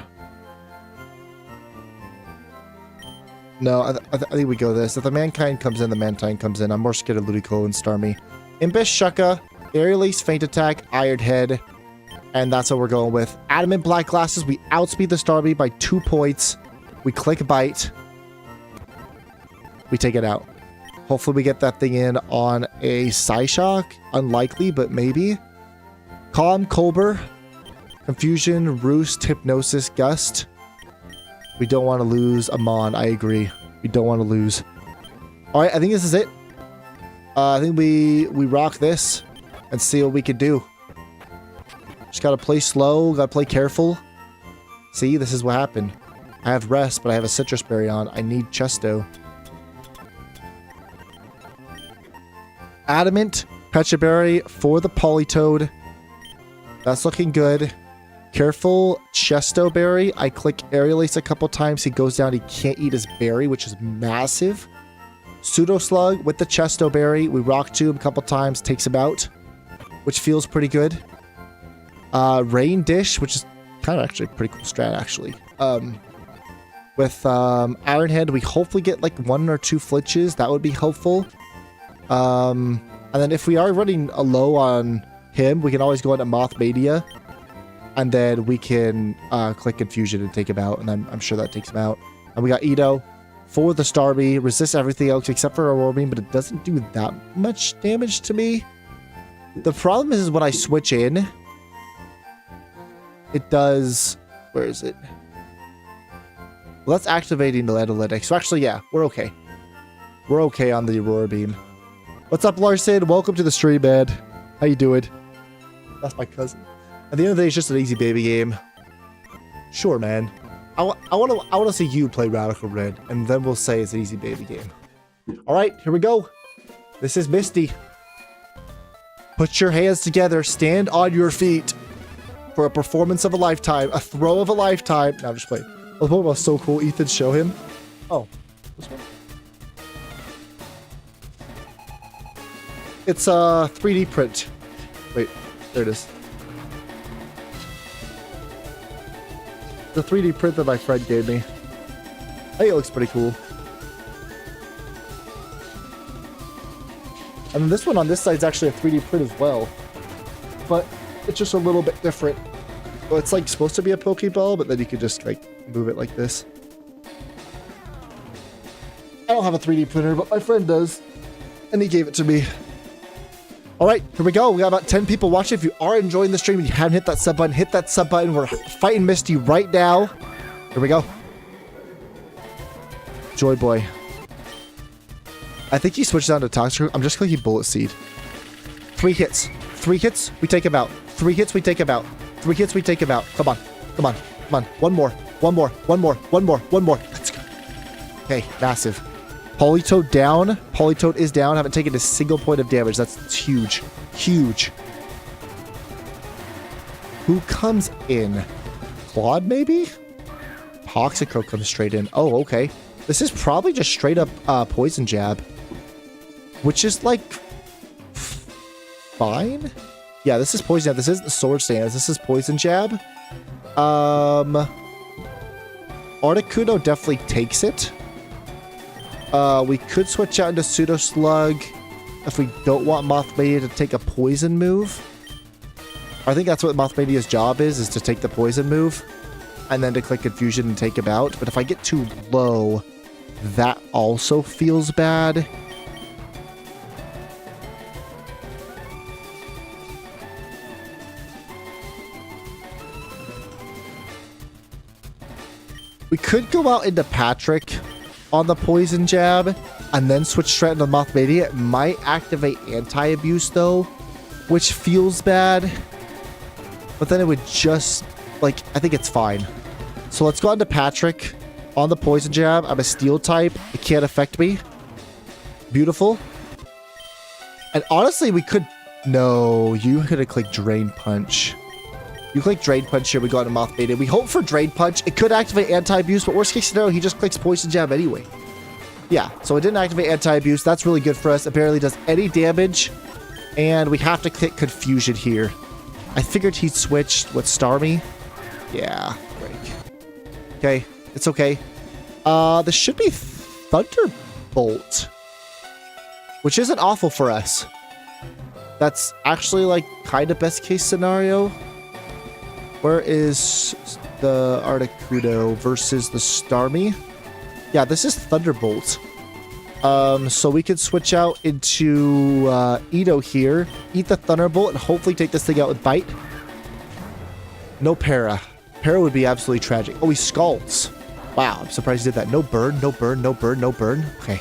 no, I think we go this. If the Mankind comes in, the Mantine comes in. I'm more scared of Ludicolo and Starmie. Imbish, Shucka, Aerial Ace, Feint Attack, Iron Head, and that's what we're going with. Adamant Black Glasses, we outspeed the Starmie by 2 points. We click Bite. We take it out. Hopefully we get that thing in on a Psyshock. Unlikely, but maybe. Calm, Colbur, Confusion, Roost, Hypnosis, Gust. We don't want to lose Amon. I agree. We don't want to lose. Alright, I think this is it. I think we rock this and see what we can do. Just gotta play slow, gotta play careful. See, this is what happened. I have Rest, but I have a Citrus Berry on. I need Chesto. Adamant, Pecha Berry for the Politoed. That's looking good. Careful, Chesto Berry. I click Aerial Ace a couple times. He goes down. He can't eat his berry, which is massive. Pseudo Slug with the Chesto Berry. We Rock Tomb a couple times. Takes him out, which feels pretty good. Rain Dish, which is kind of actually a pretty cool strat, actually. With Iron Head, we hopefully get like 1 or 2 flinches. That would be helpful. And then if we are running a low on him, we can always go into Moth Mania. And then we can click Confusion and take him out. And I'm sure that takes him out. And we got Edo for the Starmie. Resists everything else except for Aurora Beam, but it doesn't do that much damage to me. The problem is when I switch in, it does... where is it? Well, that's activating the analytics. So actually, yeah, we're okay. We're okay on the Aurora Beam. What's up, Larson? Welcome to the stream, man. How you doing? That's my cousin. At the end of the day, it's just an easy baby game. Sure, man. I want to see you play Radical Red, and then we'll say it's an easy baby game. All right, here we go. This is Misty. Put your hands together. Stand on your feet for a performance of a lifetime, a throw of a lifetime. Now just play. Oh, the Pokemon was so cool. Ethan, show him. Oh, this one. It's a 3D print. Wait, there it is. The 3D print that my friend gave me. I think it looks pretty cool. And then this one on this side is actually a 3D print as well. But it's just a little bit different. Well, it's like supposed to be a Pokeball, but then you could just like move it like this. I don't have a 3D printer, but my friend does. And he gave it to me. All right, here we go. We got about 10 people watching. If you are enjoying the stream and you haven't hit that sub button, hit that sub button. We're fighting Misty right now. Here we go. Joy Boy. I think he switched down to Toxic. I'm just clicking Bullet Seed. 3 hits. 3 hits, we take him out. 3 hits, we take him out. 3 hits, we take him out. Come on. Come on. Come on. One more. One more. One more. One more. One more. Let's go. Okay, massive. Politoed down. Politoed is down. Haven't taken a single point of damage. That's huge. Huge. Who comes in? Claude, maybe? Toxicroak comes straight in. Oh, okay. This is probably just straight up Poison Jab. Which is like... fine? Yeah, this is Poison Jab. This isn't Sword Stance. This is Poison Jab. Articuno definitely takes it. We could switch out into Pseudo Slug if we don't want Mothmania to take a poison move. I think that's what Mothmania's job is to take the poison move and then to click Confusion and take him out. But if I get too low, that also feels bad. We could go out into Patrick on the Poison Jab and then switch straight into Mothmania. It might activate Anti-Abuse though, which feels bad. But then it would just, like, I think it's fine. So let's go on to Patrick on the Poison Jab. I'm a Steel type. It can't affect me. Beautiful. And honestly, we could... No, you could have clicked Drain Punch. You click Drain Punch here, we got a Mothmania. We hope for Drain Punch. It could activate Anti-Abuse, but worst case scenario, he just clicks Poison Jab anyway. Yeah, so it didn't activate Anti-Abuse. That's really good for us. It barely does any damage. And we have to click Confusion here. I figured he'd switched with Starmie. Yeah, break. Okay, it's okay. This should be Thunderbolt. Which isn't awful for us. That's actually, like, kind of best case scenario. Where is the Articuno versus the Starmie? Yeah, this is Thunderbolt. So we could switch out into Edo here. Eat the Thunderbolt and hopefully take this thing out with Bite. No Para. Para would be absolutely tragic. Oh, he Scalds. Wow, I'm surprised he did that. No burn, no burn, no burn, no burn. Okay.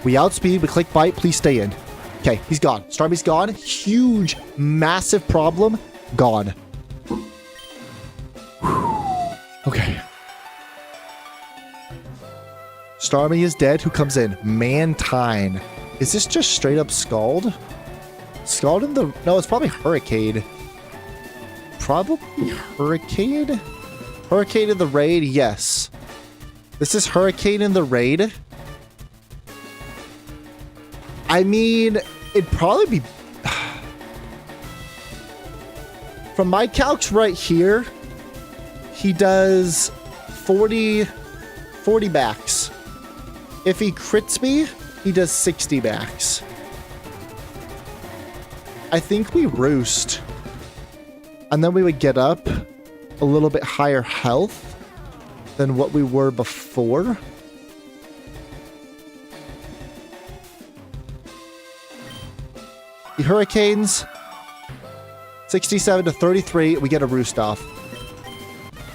We outspeed, we click Bite, please stay in. Okay, he's gone. Starmie's gone. Huge, massive problem. Gone. Okay. Starmie is dead. Who comes in? Mantine. Is this just straight up Scald? Scald in the... No, it's probably Hurricane. Probably Hurricane? Hurricane in the raid? Yes. This is Hurricane in the raid. I mean, it'd probably be... From my calcs right here, he does 40 backs. If he crits me, he does 60 backs. I think we roost. And then we would get up a little bit higher health than what we were before. The Hurricanes, 67 to 33, we get a roost off.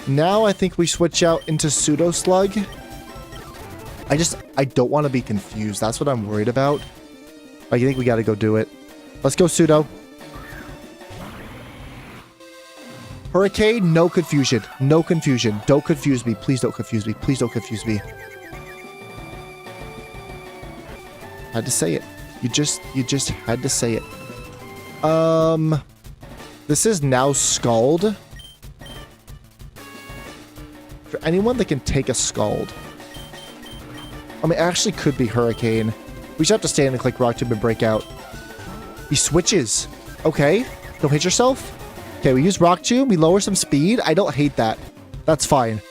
Now I think we switch out into Pseudo Slug. I don't want to be confused. That's what I'm worried about. I think we got to go do it. Let's go Pseudo. Hurricane, no confusion. No confusion. Don't confuse me. Please don't confuse me. Please don't confuse me. Had to say it. You just had to say it. This is now Scald. For anyone that can take a Scald. I mean, it actually could be Hurricane. We just have to stand and click Rock Tomb and break out. He switches. Okay. Don't hit yourself. Okay, we use Rock Tomb. We lower some speed. I don't hate that. That's fine.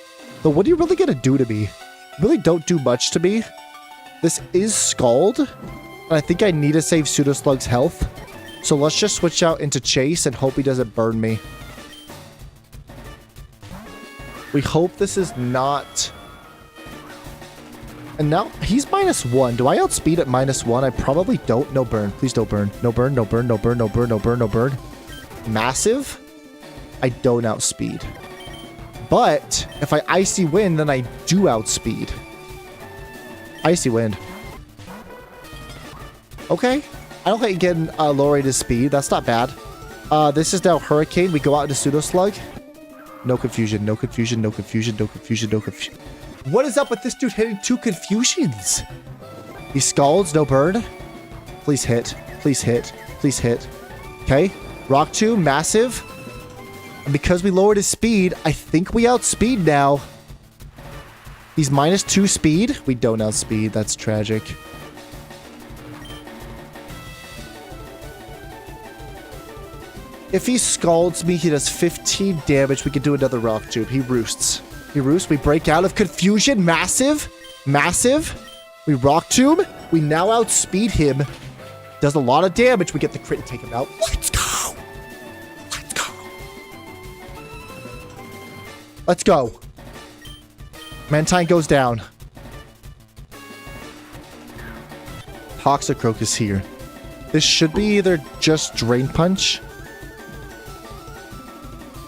But what are you really going to do to me? You really don't do much to me. This is Scald. And I think I need to save Pseudoslug's health. So let's just switch out into Chase and hope he doesn't burn me. We hope this is not... And now he's -1. Do I outspeed at -1? I probably don't. No burn. Please don't burn. No burn, no burn, no burn, no burn, no burn, no burn. Massive? I don't outspeed. But if I Icy Wind, then I do outspeed. Icy Wind. Okay. I don't think getting lowering his speed. That's not bad. This is now Hurricane. We go out into Pseudoslug. No confusion, no confusion, no confusion, no confusion, no confusion. What is up with this dude hitting 2 confusions? He scalds, no burn. Please hit. Please hit. Please hit. Okay. Rock Tomb, massive. And because we lowered his speed, I think we outspeed now. He's -2 speed. We don't outspeed. That's tragic. If he scalds me, he does 15 damage. We can do another Rock Tomb. He roosts. He roosts. We break out of confusion. Massive. Massive. We Rock Tomb. We now outspeed him. Does a lot of damage. We get the crit and take him out. Let's go. Let's go. Let's go. Mantine goes down. Toxicroak is here. This should be either just Drain Punch.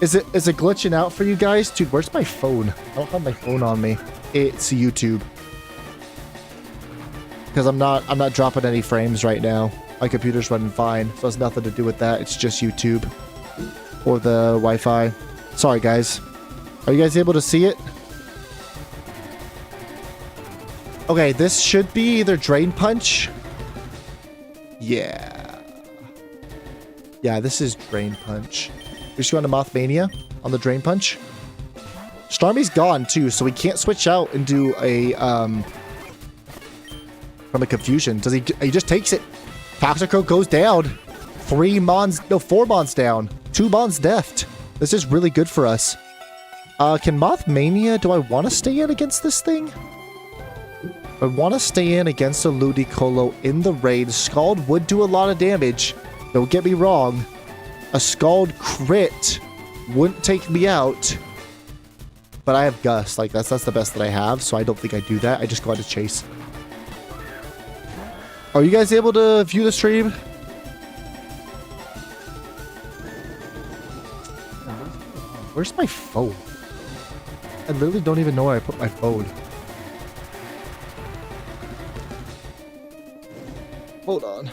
Is it glitching out for you guys? Dude, where's my phone? I don't have my phone on me. It's YouTube. Because I'm not dropping any frames right now. My computer's running fine, so it has nothing to do with that. It's just YouTube. Or the Wi-Fi. Sorry, guys. Are you guys able to see it? Okay, this should be either Drain Punch. Yeah. Yeah, this is Drain Punch. We're just going to Mothmania on the Drain Punch. Starmie's gone too, so we can't switch out and do a from a confusion. Does he just takes it. Toxicroak goes down. 4 Mons down. 2 Mons left. This is really good for us. Can Mothmania, do I want to stay in against this thing? I want to stay in against a Ludicolo in the raid. Scald would do a lot of damage. Don't get me wrong. A Scald crit wouldn't take me out. But I have Gust. Like, that's the best that I have, so I don't think I do that. I just go out to Chase. Are you guys able to view the stream? Where's my phone? I literally don't even know where I put my phone. Hold on.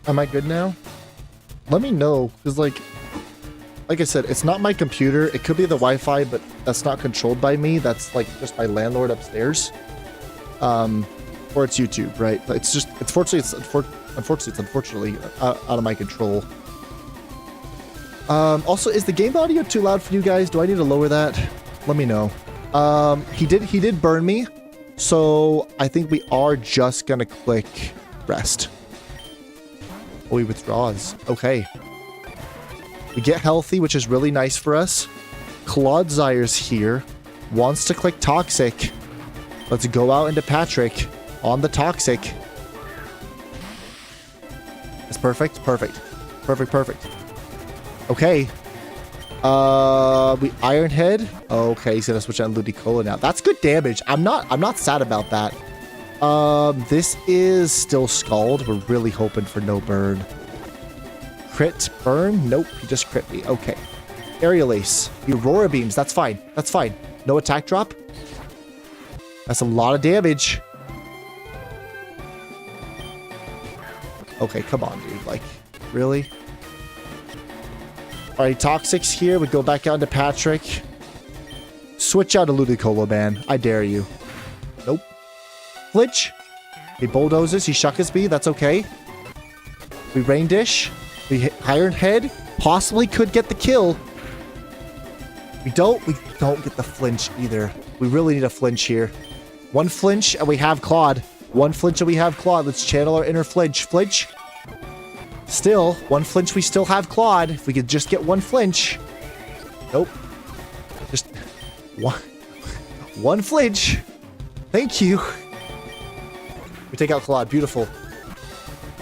Am I good now? Let me know, because like I said, it's not my computer. It could be the Wi-Fi, but that's not controlled by me. That's like just my landlord upstairs. Or it's YouTube, right? It's just, unfortunately, it's out of my control. Also, is the game audio too loud for you guys? Do I need to lower that? Let me know. He did burn me, so I think we are just gonna click rest. Oh, he withdraws. Okay. We get healthy, which is really nice for us. Clodzire's here. Wants to click Toxic. Let's go out into Patrick on the Toxic. It's perfect. Perfect. Perfect, perfect. Okay. We Ironhead. Okay, he's gonna switch on Ludicolo now. That's good damage. I'm not sad about that. This is still Scald. We're really hoping for no burn. Crit burn? Nope, he just crit me. Okay. Aerial Ace. The Aurora Beams. That's fine. That's fine. No attack drop. That's a lot of damage. Okay, come on, dude. Like, really? Alright, Toxics here. We go back down to Patrick. Switch out to Ludicolo, man. I dare you. Nope. Flinch. He bulldozes. He shuckers me. That's okay. We Rain Dish. We hit Iron Head. Possibly could get the kill. We don't get the flinch either. We really need a flinch here. One flinch and we have Claude. One flinch and we have Claude. Let's channel our inner flinch. Flinch. Still, one flinch, we still have Claude. If we could just get one flinch. Nope. Just one flinch. Thank you. We take out Claude. Beautiful.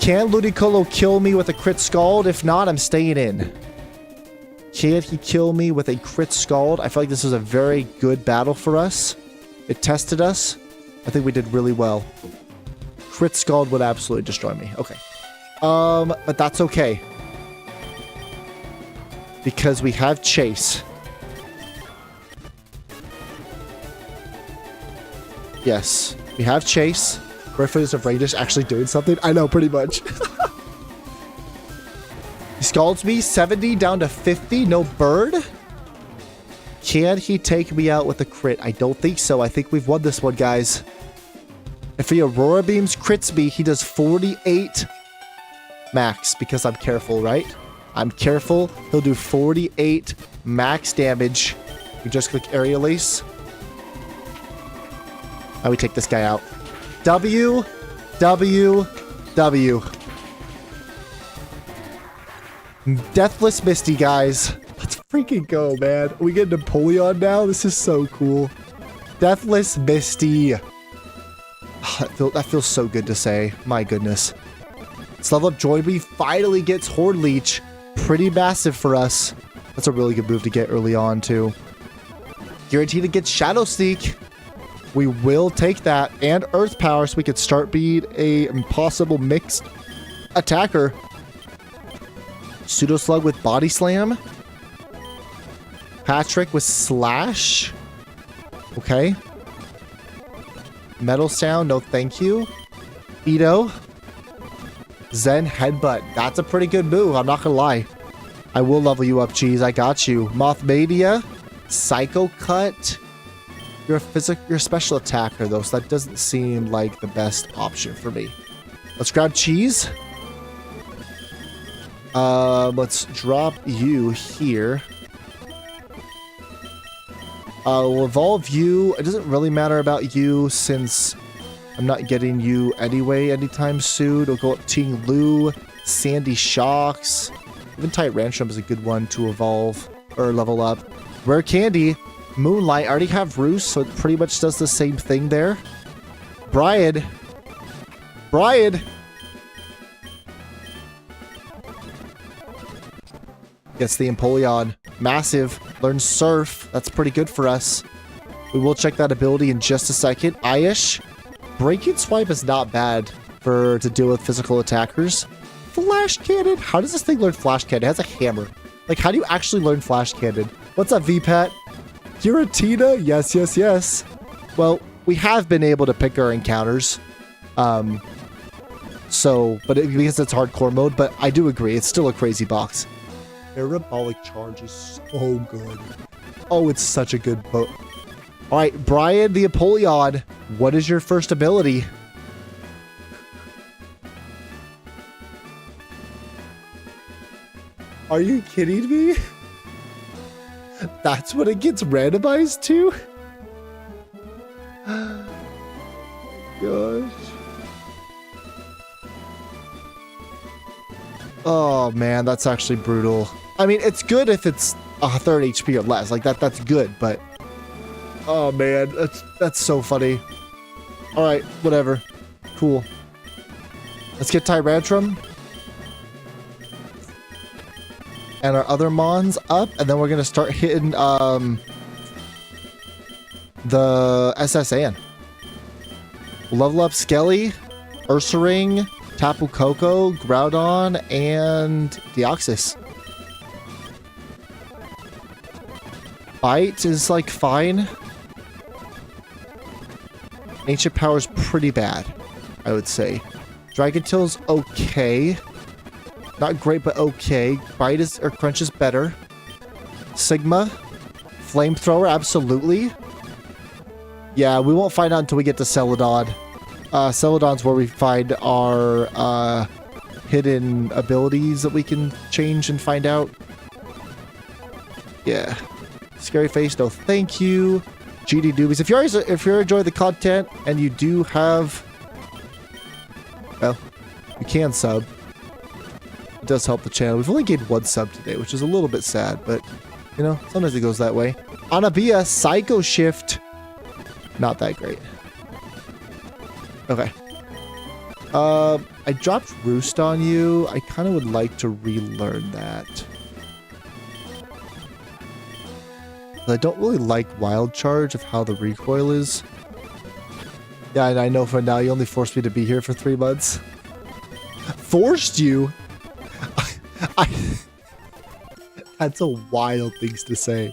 Can Ludicolo kill me with a crit Scald? If not, I'm staying in. Can he kill me with a crit Scald? I feel like this was a very good battle for us. It tested us. I think we did really well. Crit Scald would absolutely destroy me. Okay. But that's okay. Because we have Chase. Yes. We have Chase. Reference of Radish actually doing something? I know, pretty much. He scalds me 70 down to 50. No bird. Can he take me out with a crit? I don't think so. I think we've won this one, guys. If he Aurora Beams crits me, he does 48 max because I'm careful, right? I'm careful. He'll do 48 max damage. We just click Aerial Ace. And we take this guy out. W. Deathless Misty, guys. Let's freaking go, man. We get Napoleon now? This is so cool. Deathless Misty. Oh, that feels so good to say. My goodness. Let's level up Joyby. Finally gets Horde Leech. Pretty massive for us. That's a really good move to get early on, too. Guaranteed to get Shadow Sneak. We will take that and Earth Power so we could start being a impossible mixed attacker. Pseudo Slug with Body Slam. Patrick with Slash. Okay. Metal Sound, no thank you. Ito. Zen Headbutt. That's a pretty good move, I'm not gonna lie. I will level you up, Cheese. I got you. Mothmania. Psycho Cut. You're a special attacker, though, so that doesn't seem like the best option for me. Let's grab Cheese. Let's drop you here. We'll evolve you. It doesn't really matter about you since I'm not getting you anyway anytime soon. We'll go up Ting Lu, Sandy Shocks. Even Tight Ranchum is a good one to evolve or level up. Rare Candy. Moonlight. I already have Roost, so it pretty much does the same thing there. Brian. Gets the Empoleon. Massive. Learns Surf. That's pretty good for us. We will check that ability in just a second. Aish. Breaking Swipe is not bad to deal with physical attackers. Flash Cannon. How does this thing learn Flash Cannon? It has a hammer. Like, how do you actually learn Flash Cannon? What's up, VPAT? Giratina? Yes. Well, we have been able to pick our encounters. Because it's hardcore mode, but I do agree. It's still a crazy box. Parabolic Charge is so good. Oh, it's such a good book. Alright, Brian the Empoleon. What is your first ability? Are you kidding me? That's what it gets randomized to? Gosh. Oh man, that's actually brutal. I mean, it's good if it's a third HP or less. Like that's good, but oh man, that's so funny. All right, whatever. Cool. Let's get Tyrantrum. and our other mons up, and then we're gonna start hitting the SSN. Level up Skelly, Ursaring, Tapu Koko, Groudon, and Deoxys. Bite is like fine. Ancient Power's pretty bad, I would say. Dragon Till's okay. Not great, but okay. Bite is, or Crunch is better. Sigma. Flamethrower, absolutely. Yeah, we won't find out until we get to Celadon. Celadon's where we find our hidden abilities that we can change and find out. Yeah. Scary Face, no thank you. GD Doobies. If you're enjoying the content and you do have... Well, you can sub. It does help the channel. We've only gained 1 sub today, which is a little bit sad, but, you know, sometimes it goes that way. Anabia, Psycho Shift. Not that great. Okay. I dropped Roost on you. I kind of would like to relearn that. I don't really like Wild Charge of how the recoil is. Yeah, and I know for now you only forced me to be here for 3 months. Forced you? That's a wild thing to say.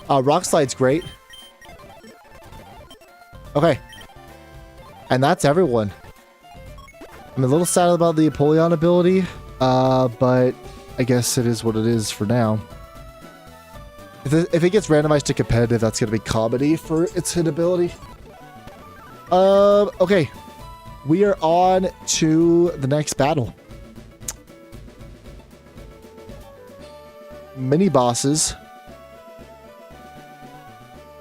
Rock Slide's great. Okay. And that's everyone. I'm a little sad about the Apollyon ability, but I guess it is what it is for now. If it gets randomized to competitive, that's going to be comedy for its hit ability. Okay. We are on to the next battle. Mini bosses.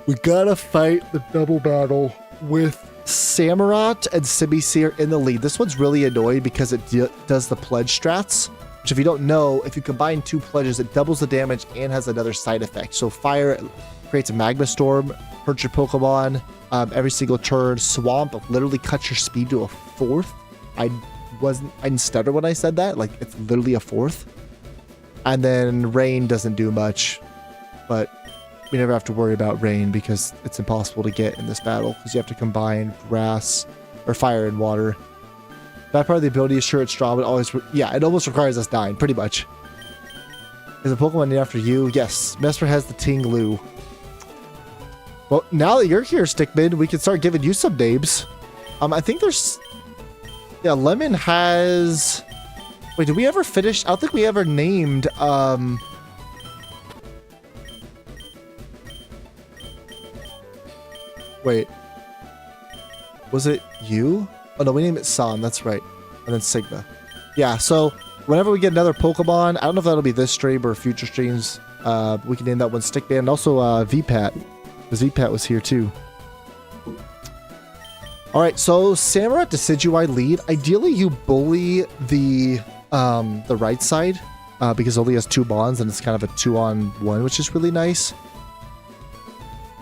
We gotta fight the double battle with Samurott and Simisear in the lead. This one's really annoying because it does the pledge strats. Which, if you don't know, if you combine 2 pledges, it doubles the damage and has another side effect. So fire creates a magma storm, hurts your Pokemon every single turn. Swamp literally cuts your speed to a 4th. I didn't stutter when I said that. Like, it's literally a 4th. And then rain doesn't do much, but we never have to worry about rain because it's impossible to get in this battle because you have to combine grass or fire and water. That part of the ability is sure it's strong, but always... Yeah, it almost requires us dying, pretty much. Is a Pokemon named after you? Yes. Mesmer has the Ting-Lu. Well, now that you're here, Stickman, we can start giving you some names. I think there's... Yeah, Lemon has... Wait, did we ever finish? I don't think we ever named... Wait. Was it you? Oh, no, we named it San. That's right. And then Sigma. Yeah, so whenever we get another Pokemon, I don't know if that'll be this stream or future streams, we can name that one Stickman. And also VPAT. Because VPAT was here too. Alright, so Samurott Decidueye lead. Ideally, you bully the right side. Because it only has 2 bonds and it's kind of a 2-on-1, which is really nice.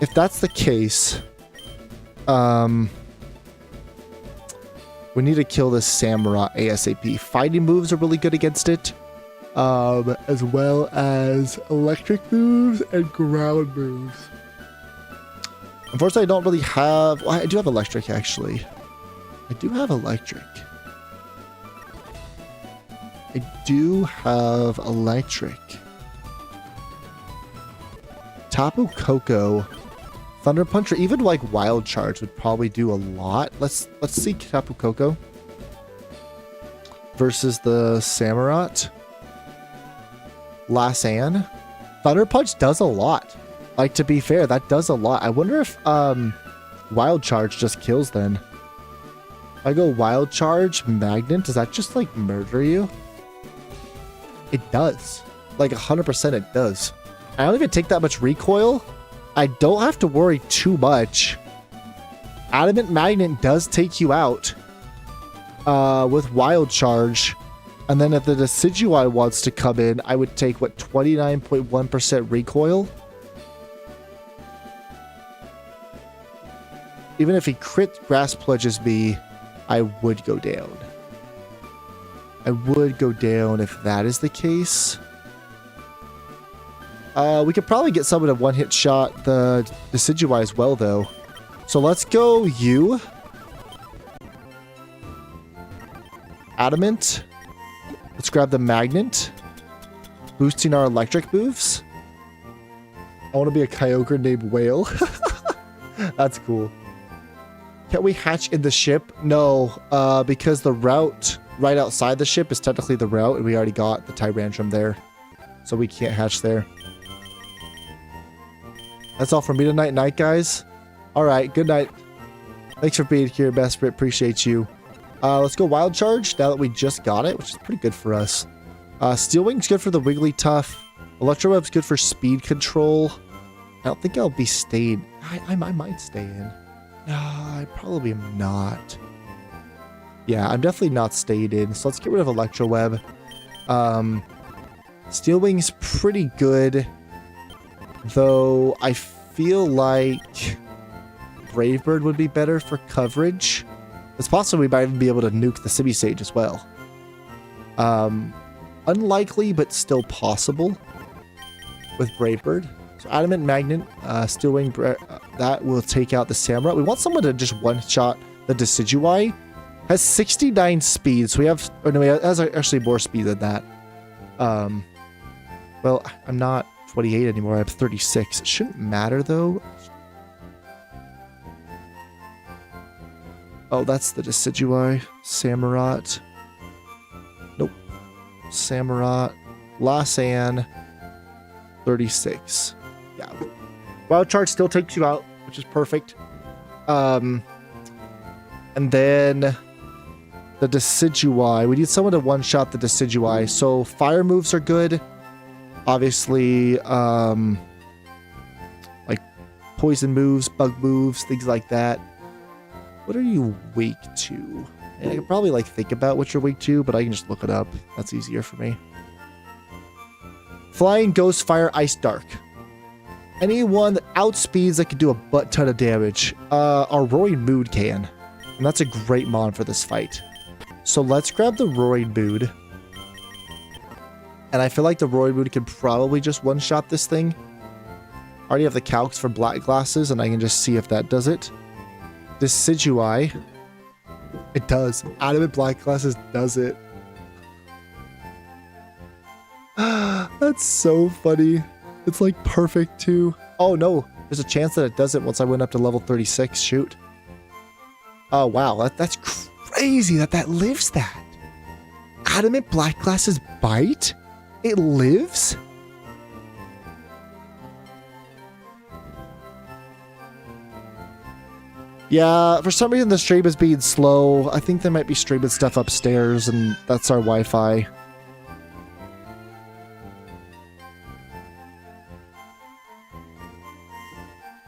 If that's the case... we need to kill this Samurott ASAP. Fighting moves are really good against it. As well as electric moves and ground moves. Unfortunately, I don't really have... Well, I do have electric, actually. I do have electric. Tapu Koko... Thunder Punch or even like Wild Charge would probably do a lot. Let's see Tapu Koko versus the Samurott. Lassan. Thunder Punch does a lot. Like, to be fair, that does a lot. I wonder if Wild Charge just kills then. If I go Wild Charge, Magnet, does that just like murder you? It does. Like 100% it does. I don't even take that much recoil. I don't have to worry too much. Adamant Magnet does take you out with Wild Charge. And then if the Decidueye wants to come in, I would take, what, 29.1% recoil? Even if he crit Grass Pledges me, I would go down. I would go down if that is the case. We could probably get someone to one-hit shot the Decidueye as well, though. So let's go you. Adamant. Let's grab the Magnet. Boosting our electric moves. I want to be a Kyogre named Whale. That's cool. Can't we hatch in the ship? No, because the route right outside the ship is technically the route, and we already got the Tyrantrum there. So we can't hatch there. That's all from me tonight, night, guys. All right, good night. Thanks for being here, Best Brit. Appreciate you. Let's go Wild Charge now that we just got it, which is pretty good for us. Steel Wing's good for the Wigglytuff. Electro Web's good for speed control. I don't think I'll be stayed. I might stay in. No, I probably am not. Yeah, I'm definitely not stayed in. So let's get rid of Electro Web. Steel Wing's pretty good, though I feel like Brave Bird would be better for coverage. It's possible we might even be able to nuke the Simi-Sage as well. Unlikely, but still possible with Brave Bird. So Adamant, Magnet, Steel Wing, that will take out the Samurott. We want someone to just one-shot the Decidueye. Has 69 speed, so we have... Oh no, it has actually more speed than that. Well, I'm not 28 anymore. I have 36. It shouldn't matter, though. Oh, that's the Decidueye. Samurott. Nope. Samurott. Lasan. 36. Yeah. Wild Charge still takes you out, which is perfect. And then the Decidueye. We need someone to one-shot the Decidueye. So fire moves are good. Obviously, like poison moves, bug moves, things like that. What are you weak to? And I can probably like think about what you're weak to, but I can just look it up. That's easier for me. Flying, Ghost, Fire, Ice, Dark. Anyone that outspeeds that can do a butt ton of damage. Our Roaring Mood can. And that's a great mon for this fight. So let's grab the Roaring Mood. And I feel like the Roaring Mood can probably just one-shot this thing. I already have the calcs for black glasses, and I can just see if that does it. Decidueye. It does. Adamant Black Glasses does it. That's so funny. It's like perfect too. Oh no, there's a chance that it doesn't once I went up to level 36. Shoot. Oh wow, that's crazy that lives that. Adamant Black Glasses bite? It lives? Yeah, for some reason the stream is being slow. I think they might be streaming stuff upstairs, and that's our Wi-Fi.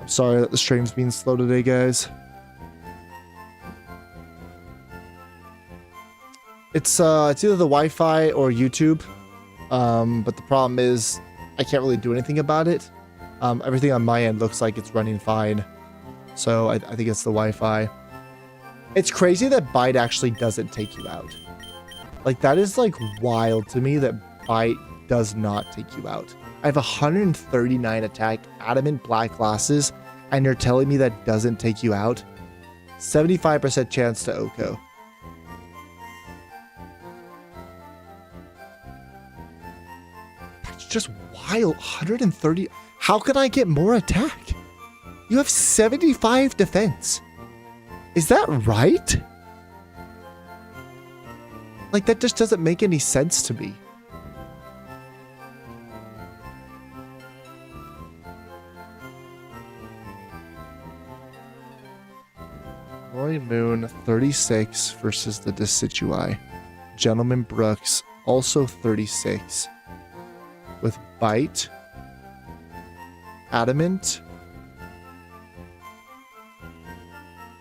I'm sorry that the stream's being slow today, guys. It's either the Wi-Fi or YouTube. But the problem is I can't really do anything about it. Everything on my end looks like it's running fine. So I think it's the Wi-Fi. It's crazy that Bite actually doesn't take you out. Like, that is like wild to me that Bite does not take you out. I have 139 attack, Adamant Black Glasses, and you're telling me that doesn't take you out? 75% chance to Oko. That's just wild. 130. How can I get more attack? You have 75 defense. Is that right? Like, that just doesn't make any sense to me. Roy Moon, 36 versus the Decidueye. Gentleman Brooks, also 36. With Bite. Adamant.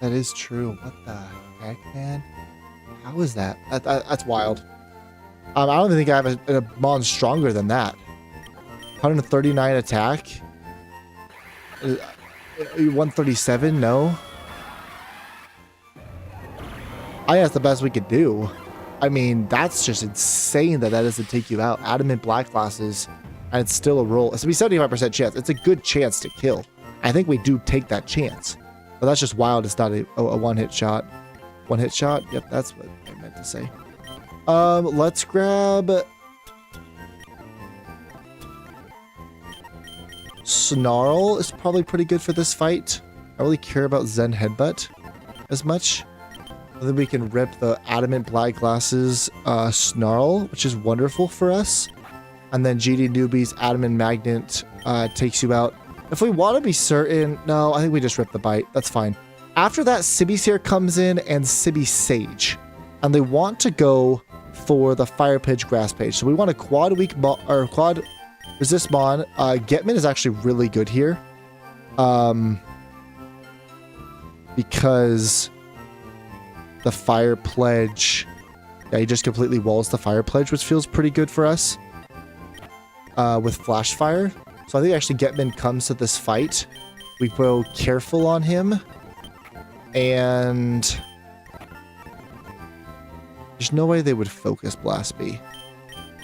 That is true. What the heck, man? How is that? That's wild. I don't even think I have a mon stronger than that. 139 attack. 137? No. I think that's the best we could do. I mean, that's just insane that doesn't take you out. Adamant Black Glasses And it's still a roll. It's a 75% chance. It's a good chance to kill. I think we do take that chance. But that's just wild. It's not a one-hit shot. One-hit shot? Yep, that's what I meant to say. Let's grab... Snarl is probably pretty good for this fight. I don't really care about Zen Headbutt as much. And then we can rip the Adamant Black Glasses Snarl, which is wonderful for us. And then GD Newbie's Adamant Magnet takes you out. If we want to be certain... No, I think we just rip the bite. That's fine. After that, Sibisear comes in and Sibisage. And they want to go for the Fire Page Grass Page. So we want a quad weak or quad resist mon. Getman is actually really good here. Because the Fire Pledge... Yeah, he just completely walls the Fire Pledge, which feels pretty good for us. With Flash Fire. So I think actually Getman comes to this fight. We go careful on him. And... There's no way they would focus Blast Bee.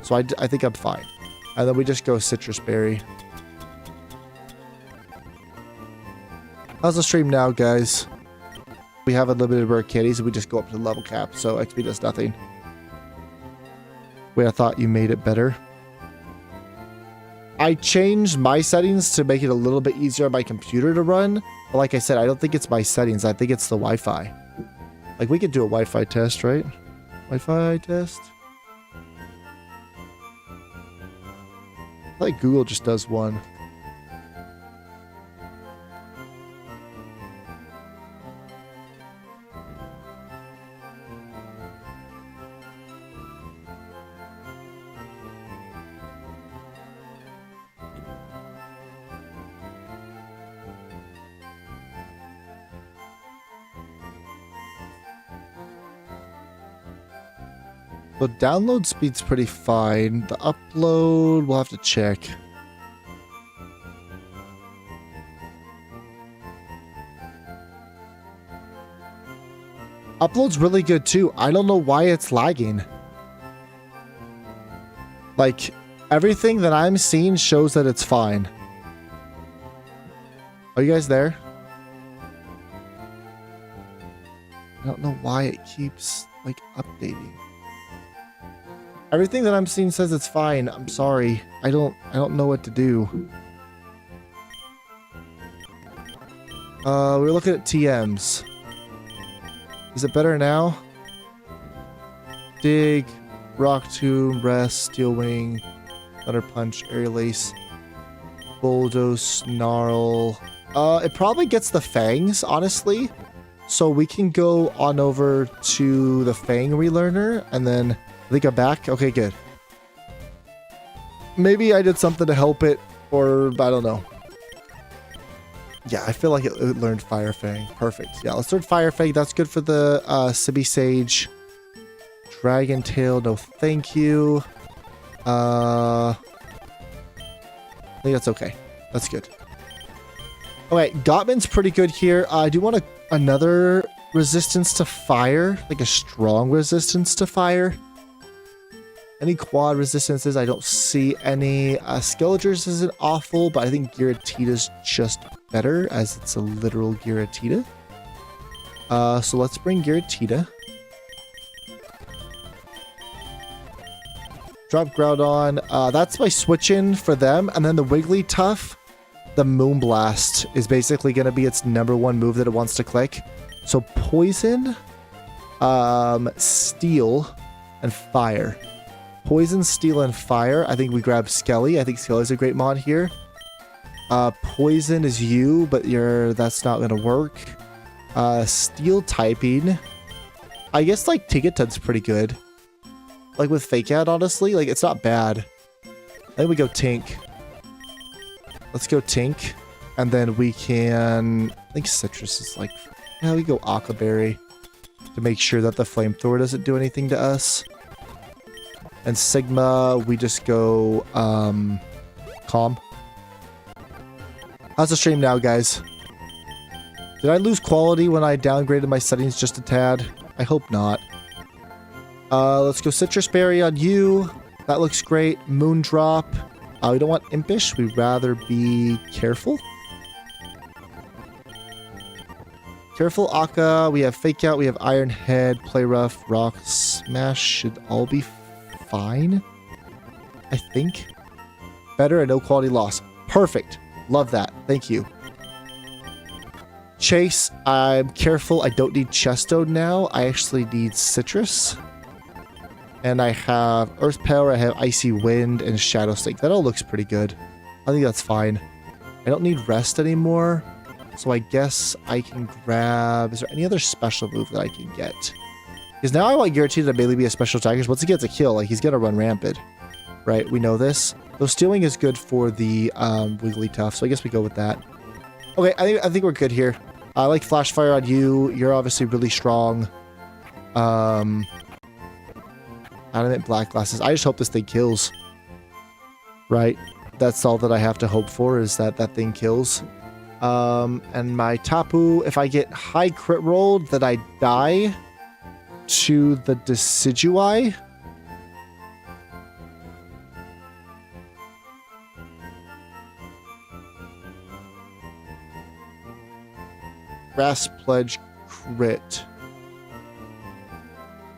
So I think I'm fine. And then we just go Citrus Berry. How's the stream now, guys? We have unlimited rare candies and we just go up to the level cap. So XP does nothing. Wait, I thought you made it better. I changed my settings to make it a little bit easier on my computer to run. But like I said, I don't think it's my settings. I think it's the Wi-Fi. Like, we could do a Wi-Fi test, right? Wi-Fi test? I feel like Google just does one. The download speed's pretty fine. The upload, we'll have to check. Upload's really good too. I don't know why it's lagging. Like, everything that I'm seeing shows that it's fine. Are you guys there? I don't know why it keeps, like, updating. Everything that I'm seeing says it's fine. I'm sorry. I don't know what to do. We're looking at TMs. Is it better now? Dig, Rock Tomb, Rest, Steel Wing, Thunder Punch, Aerial Ace, Bulldoze, Snarl. It probably gets the Fangs, honestly. So we can go on over to the Fang Relearner and then... I think I'm back? Okay, good. Maybe I did something to help it, or I don't know. Yeah, I feel like it learned Fire Fang. Perfect. Yeah, let's learn Fire Fang. That's good for the Sibisage. Dragon Tail, no thank you. I think that's okay. That's good. Okay, Gottman's pretty good here. I do want another resistance to fire, like a strong resistance to fire. Any quad resistances? I don't see any. Skelegers isn't awful, but I think Giratita's just better, as it's a literal Giratita. So let's bring Giratita. Drop Groudon. That's my switch-in for them. And then the Wigglytuff, the Moonblast, is basically going to be its #1 move that it wants to click. So Poison, Steel, and Fire. Poison, Steel, and Fire. I think we grab Skelly. I think Skelly's a great mod here. Poison is you, but that's not going to work. Steel typing. I guess, like, Tigatud's pretty good. Like, with Fake Out, honestly. Like, it's not bad. I think we go Tink. Let's go Tink. And then we can... I think Citrus is like... Yeah, we go Aqua Berry. To make sure that the Flamethrower doesn't do anything to us. And Sigma, we just go, Calm. How's the stream now, guys? Did I lose quality when I downgraded my settings just a tad? I hope not. Let's go Citrus Berry on you. That looks great. Moondrop. We don't want impish. We'd rather be careful. Careful, Akka. We have fake out. We have iron head, play rough, rock, smash. Should all be fine, I think. Better and no quality loss. Perfect. Love that. Thank you. Chase, I'm careful. I don't need Chesto now. I actually need Citrus. And I have Earth Power. I have Icy Wind and Shadow Stake. That all looks pretty good. I think that's fine. I don't need Rest anymore. So I guess I can grab... Is there any other special move that I can get? Because now I want guaranteed that melee be a special attacker. Once he gets a kill, like, he's going to run rampant. Right? We know this. Though stealing is good for the Wigglytuff. So I guess we go with that. Okay, I think we're good here. I like Flash Fire on you. You're obviously really strong. Adamant Black Glasses. I just hope this thing kills. Right? That's all that I have to hope for, is that that thing kills. And my Tapu, if I get high crit rolled, that I die to the Decidueye. Grass Pledge crit.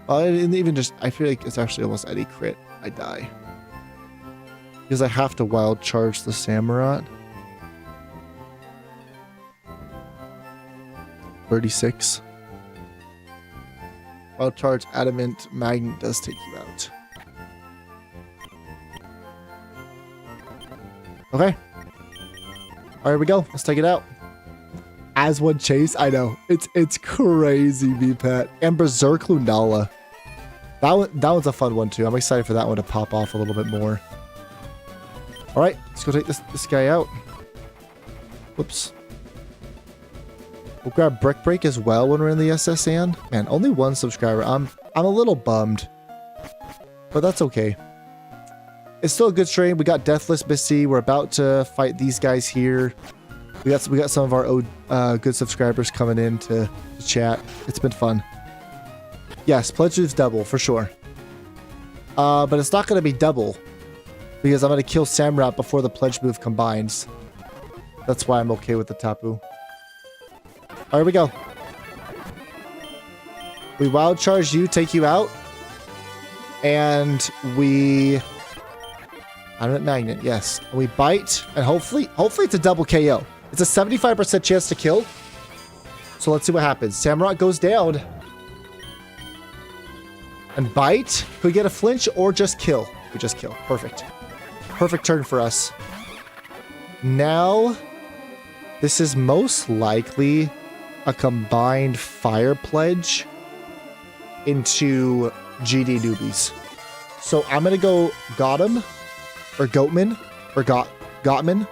And even just, I feel like it's actually almost any crit, I die. Because I have to wild charge the Samurott. 36. Wild charge Adamant Magnet does take you out. Okay. All right, here we go. Let's take it out. As one Chase, I know. It's crazy, V-Pat. And Berserk Lunala. That one's a fun one too. I'm excited for that one to pop off a little bit more. All right, let's go take this guy out. Whoops. We'll grab Brick Break as well when we're in the SS Sand. Man, only one subscriber. I'm a little bummed, but that's okay. It's still a good stream. We got Deathless Misty. We're about to fight these guys here. We got some of our good subscribers coming in to chat. It's been fun. Yes, Pledge Move's double for sure. But it's not going to be double because I'm going to kill Samurott before the Pledge Move combines. That's why I'm okay with the Tapu. All right, here we go. We wild charge you, take you out, and we Adamant Magnet, yes. And we bite, and hopefully it's a double KO. It's a 75% chance to kill. So let's see what happens. Samurott goes down. And bite. Could we get a flinch or just kill? We just kill. Perfect. Perfect turn for us. Now, this is most likely a combined Fire Pledge into GD Newbies. So I'm going to go Gotham or Goatman or Gottman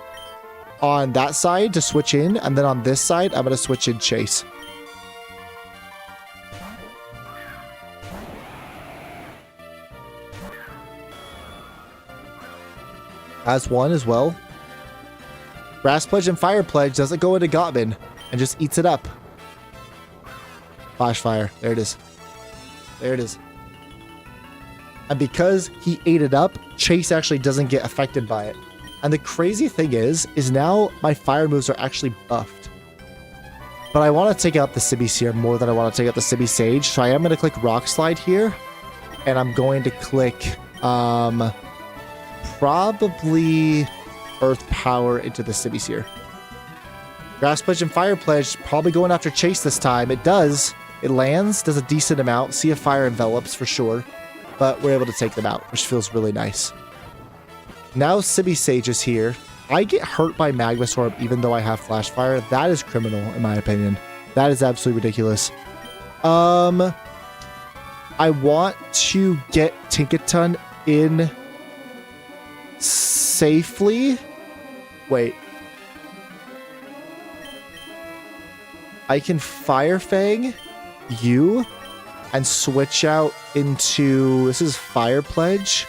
on that side to switch in, and then on this side, I'm going to switch in Chase. As one as well. Grass Pledge and Fire Pledge doesn't go into Gottman and just eats it up. Flash Fire. There it is. There it is. And because he ate it up, Chase actually doesn't get affected by it. And the crazy thing is now my fire moves are actually buffed. But I want to take out the Cibisear more than I want to take out the Cibisage. So I am going to click Rock Slide here. And I'm going to click probably Earth Power into the Cibisear. Grass Pledge and Fire Pledge probably going after Chase this time. It does. It lands, does a decent amount. Sea of Fire envelops for sure. But we're able to take them out, which feels really nice. Now Cibisage is here. I get hurt by Magma Storm even though I have Flash Fire. That is criminal in my opinion. That is absolutely ridiculous. I want to get Tinkaton in safely. Wait. I can Fire Fang you and switch out into... This is Fire Pledge.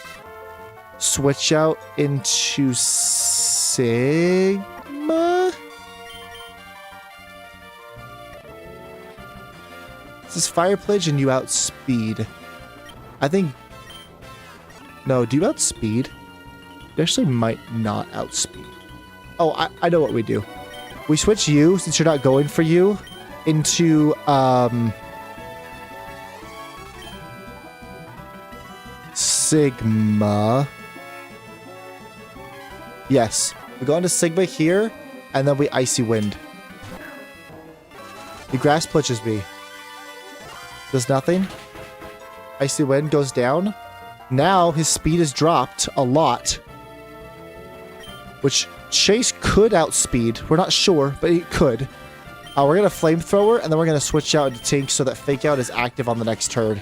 Switch out into Sigma. This is Fire Pledge and you outspeed. I think... No, do you outspeed? We actually might not outspeed. Oh, I know what we do. We switch you, since you're not going for you, into, Sigma. Yes. We go into Sigma here, and then we Icy Wind. The grass pushes me. Does nothing. Icy Wind goes down. Now his speed is dropped a lot, which Chase could outspeed. We're not sure, but he could. We're going to Flamethrower, and then we're going to switch out into Tink so that Fake Out is active on the next turn.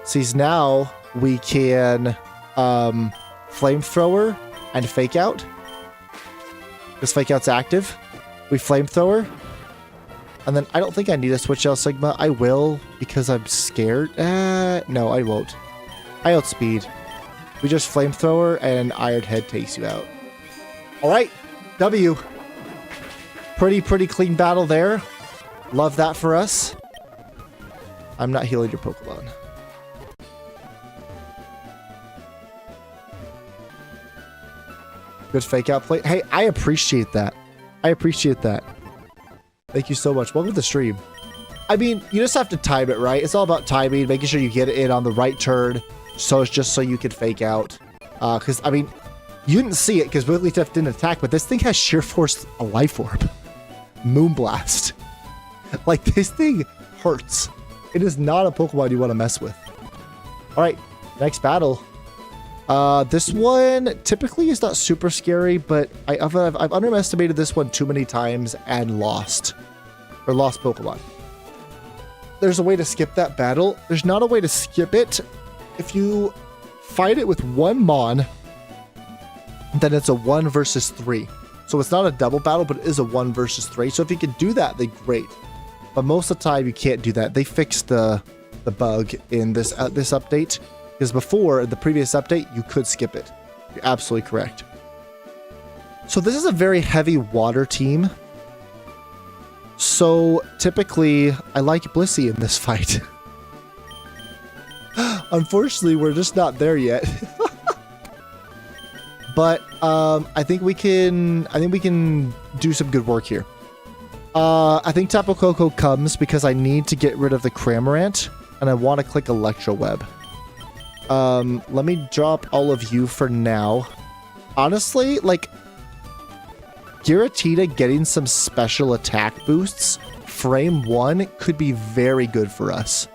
Sees now we can Flamethrower and Fake Out. Because Fake Out's active. We Flamethrower. And then I don't think I need to switch out Sigma. I will because I'm scared. No, I won't. I outspeed. We just Flamethrower and Iron Head takes you out. Alright. W. Pretty clean battle there. Love that for us. I'm not healing your Pokemon. Good Fake Out play. Hey, I appreciate that. I appreciate that. Thank you so much. Welcome to the stream. I mean, you just have to time it right. It's all about timing, making sure you get it in on the right turn. So it's just so you can Fake Out. Because, I mean, you didn't see it because Wigglytuff didn't attack, but this thing has Sheer Force, a Life Orb. Moonblast. Like, this thing hurts. It is not a Pokemon you want to mess with. Alright, next battle. This one typically is not super scary, but I've underestimated this one too many times and lost. Or lost Pokemon. There's a way to skip that battle. There's not a way to skip it. If you fight it with one Mon, then it's a 1 versus 3. So it's not a double battle, but it is a 1 versus 3. So if you can do that, then great. But most of the time, you can't do that. They fixed the bug in this update. Because before, the previous update, you could skip it. You're absolutely correct. So this is a very heavy water team. So typically, I like Blissey in this fight. Unfortunately, we're just not there yet. But I think we can do some good work here. I think Tapu Koko comes because I need to get rid of the Cramorant, and I want to click Electro Web. Let me drop all of you for now. Honestly, like, Giratina getting some special attack boosts, frame 1 could be very good for us.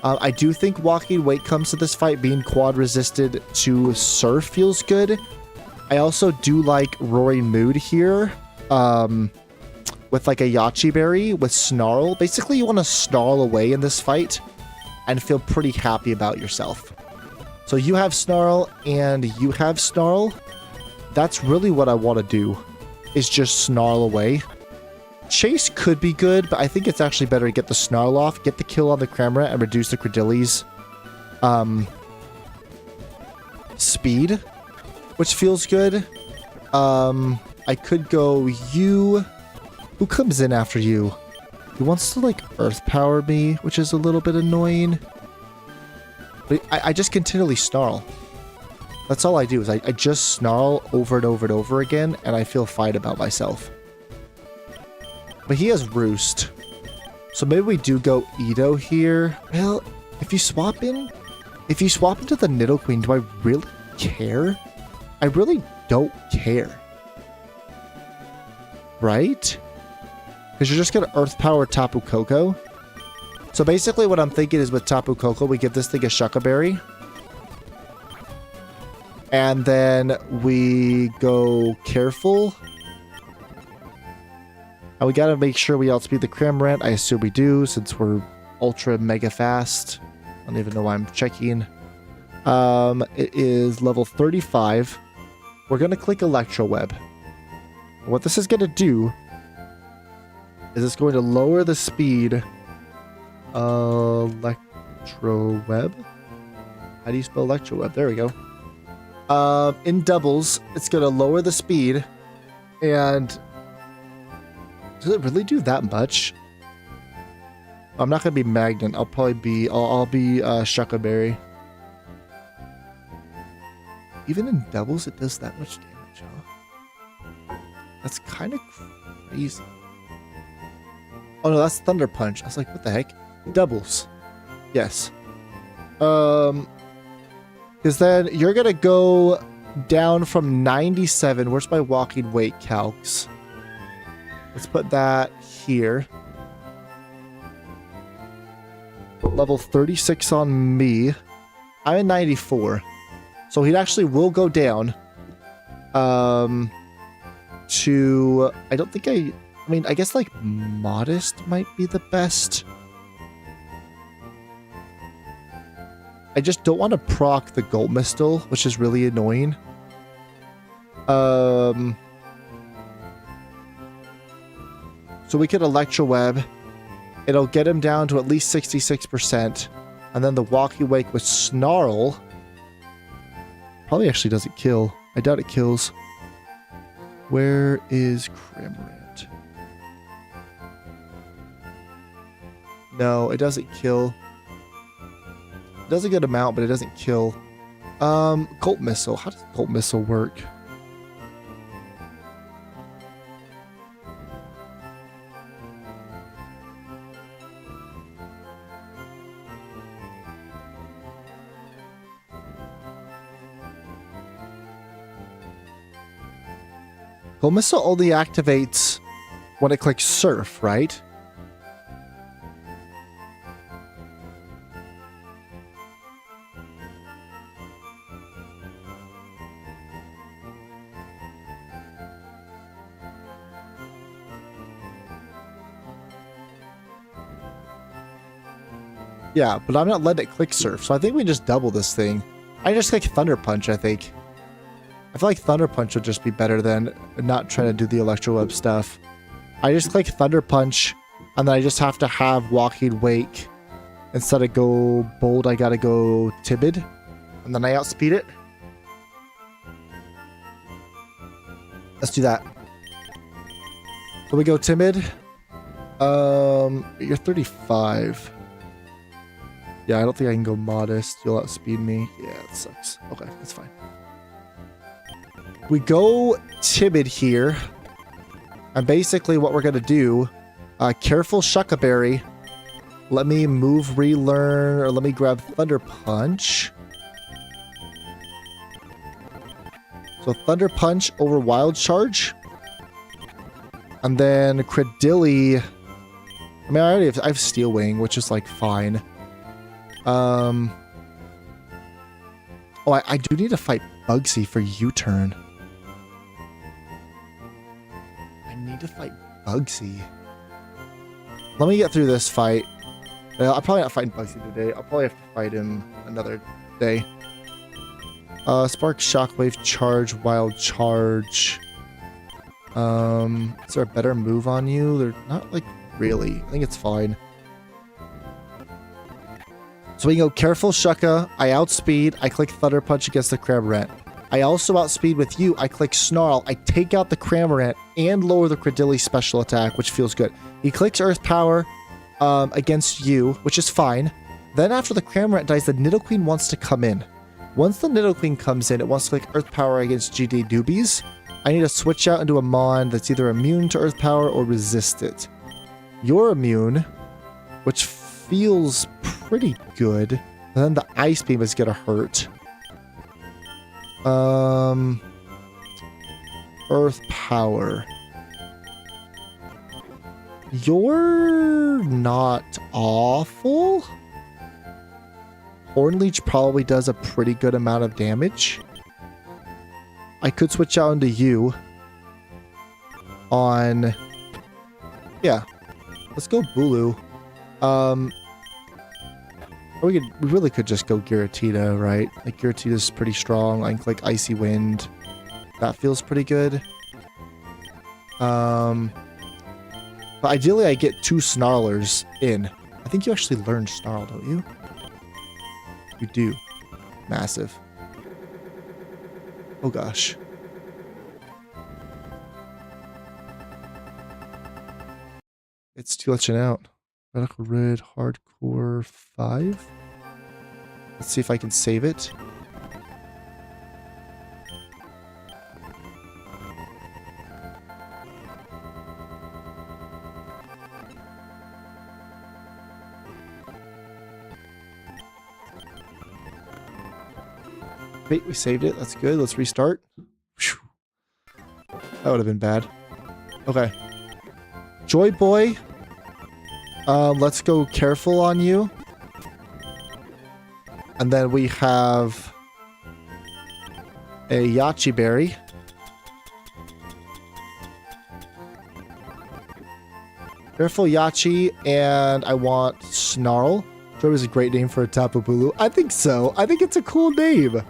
I do think Walking Weight comes to this fight, being quad resisted to Surf feels good. I also do like Roaring Mood here, with like a Yachi Berry with Snarl. Basically, you want to snarl away in this fight and feel pretty happy about yourself. So you have Snarl and you have Snarl. That's really what I want to do, is just snarl away. Chase could be good, but I think it's actually better to get the Snarl off, get the kill on the Cramorant, and reduce the Credilli's speed, which feels good. I could go you. Who comes in after you? He wants to, like, Earth Power me, which is a little bit annoying. But I just continually snarl. That's all I do, is I just snarl over and over and over again, and I feel fine about myself. But he has Roost. So maybe we do go Edo here. Well, if you swap into the Nidoqueen, do I really care? I really don't care. Right? Because you're just going to Earth Power Tapu Koko. So basically what I'm thinking is with Tapu Koko, we give this thing a Shucka Berry. And then we go Careful. And we gotta make sure we outspeed the Cramorant. I assume we do, since we're ultra mega fast. I don't even know why I'm checking. It is level 35. We're gonna click Electro Web. What this is gonna do is it's going to lower the speed. Electro Web. How do you spell Electro Web? There we go. In doubles, it's gonna lower the speed, and does it really do that much? I'm not gonna be Magnet. I'll probably be. I'll be Shucka Berry. even in doubles, it does that much damage, huh? That's kind of crazy. Oh no, that's Thunder Punch. I was like, what the heck? Doubles. Yes. Because then you're gonna go down from 97. Where's my walking weight calcs? Let's put that here. Level 36 on me. I'm at 94. So he actually will go down. To... I don't think I mean, I guess like modest might be the best. I just don't want to proc the Gold Mistle, which is really annoying. So we could Electro Web. It'll get him down to at least 66%. And then the Walkie Wake with Snarl probably actually doesn't kill. I doubt it kills. Where is Cramorant? No, it doesn't kill. It does a good amount, but it doesn't kill. Colt Missile. How does Colt Missile work? Colt Missile only activates when it clicks Surf, right? Yeah, but I'm not letting it click Surf, so I think we just double this thing. I just click Thunder Punch, I think. I feel like Thunder Punch would just be better than not trying to do the Electro Web stuff. I just click Thunder Punch, and then I just have to have Walking Wake. Instead of go Bold, I gotta go Timid. And then I outspeed it. Let's do that. So we go Timid. You're 35. Yeah, I don't think I can go Modest. You'll outspeed me. Yeah, that sucks. Okay, that's fine. We go Timid here. And basically what we're going to do, careful Shuckaberry. Let me move relearn, or let me grab Thunder Punch. So Thunder Punch over Wild Charge. And then Credilli. I mean, I have Steel Wing, which is like fine. Oh, I do need to fight Bugsy for U-turn. I need to fight Bugsy. Let me get through this fight. I'm probably not fighting Bugsy today. I'll probably have to fight him another day. Spark, Shockwave, Charge, Wild Charge. Is there a better move on you? They're not like really. I think it's fine. So we can go Careful Shucka, I outspeed, I click Thunder Punch against the Cramorant. I also outspeed with you, I click Snarl, I take out the Cramorant and lower the Credilli special attack, which feels good. He clicks Earth Power against you, which is fine. Then after the Cramorant dies, the Nidoqueen wants to come in. Once the Nidoqueen comes in, it wants to click Earth Power against GD Doobies. I need to switch out into a Mon that's either immune to Earth Power or resist it. You're immune, which feels pretty good. And then the Ice Beam is gonna hurt. Earth Power. You're not awful. Hornleech probably does a pretty good amount of damage. I could switch out into you. On... Yeah. Let's go Bulu. We really could just go Giratina, right? Like, Giratina's pretty strong. I can click Icy Wind. That feels pretty good. But ideally, I get 2 Snarlers in. I think you actually learned Snarl, don't you? You do. Massive. Oh, gosh. It's glitching out. Radical Red Hardcore 5. Let's see if I can save it. Wait, we saved it. That's good. Let's restart. Whew. That would have been bad. Okay. Joy Boy. Let's go careful on you. And then we have a Yachi Berry. Careful Yachi, and I want Snarl. Joy is a great name for a Tapu Bulu. I think so. I think it's a cool name.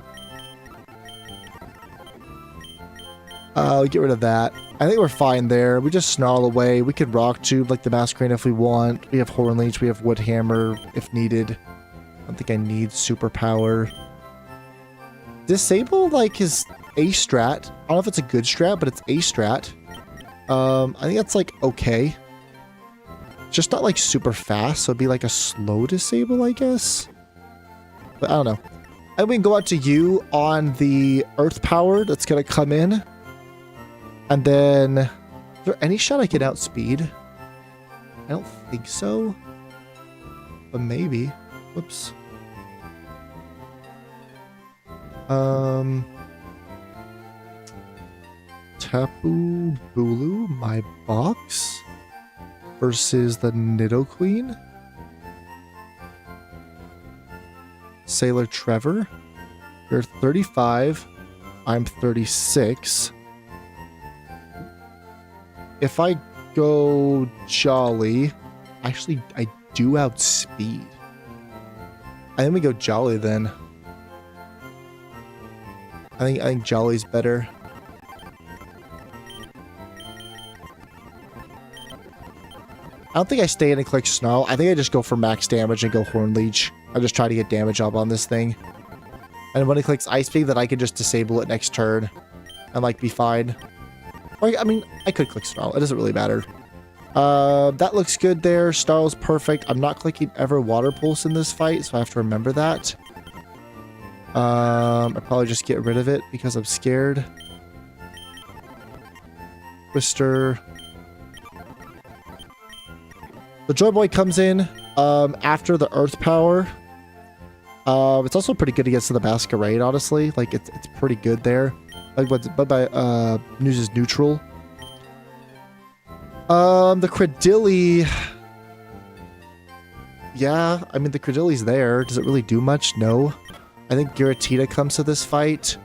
Get rid of that. I think we're fine there. We just Snarl away. We could Rock Tube like the Masquerain if we want. We have Horn Leech. We have Wood Hammer if needed. I don't think I need Superpower. Disable like his A strat. I don't know if it's a good strat, but it's A strat. I think that's like okay. Just not like super fast, so it'd be like a slow disable, I guess. But I don't know. And we can go out to you on the Earth Power that's gonna come in. And then, is there any shot I can outspeed? I don't think so. But maybe. Whoops. Tapu Bulu, my box. Versus the Nidoqueen. Sailor Trevor. You're 35. I'm 36. If I go Jolly, actually, I do outspeed. I think we go Jolly then. I think Jolly's better. I don't think I stay in and click Snarl. I think I just go for max damage and go Horn Leech. I just try to get damage up on this thing. And when it clicks Ice Beam, then I can just disable it next turn and like be fine. Or, I mean, I could click Snarl. It doesn't really matter. That looks good there. Snarl's perfect. I'm not clicking ever Water Pulse in this fight, so I have to remember that. I probably just get rid of it because I'm scared. Twister. The Joy Boy comes in after the Earth Power. It's also pretty good against the Masquerain, honestly. Like, it's pretty good there. But by News is neutral. The Credilli... Yeah, I mean, the Credilli's there. Does it really do much? No. I think Giratina comes to this fight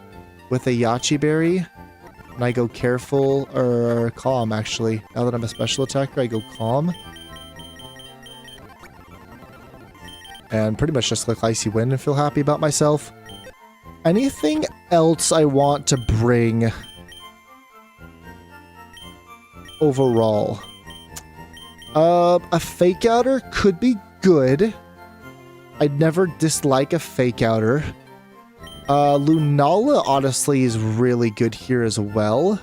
with a Yachi Berry. And I go careful, or calm, actually. Now that I'm a special attacker, I go calm. And pretty much just click Icy Wind and feel happy about myself. Anything else I want to bring overall? A Fake Outer could be good. I'd never dislike a Fake Outer. Lunala honestly is really good here as well.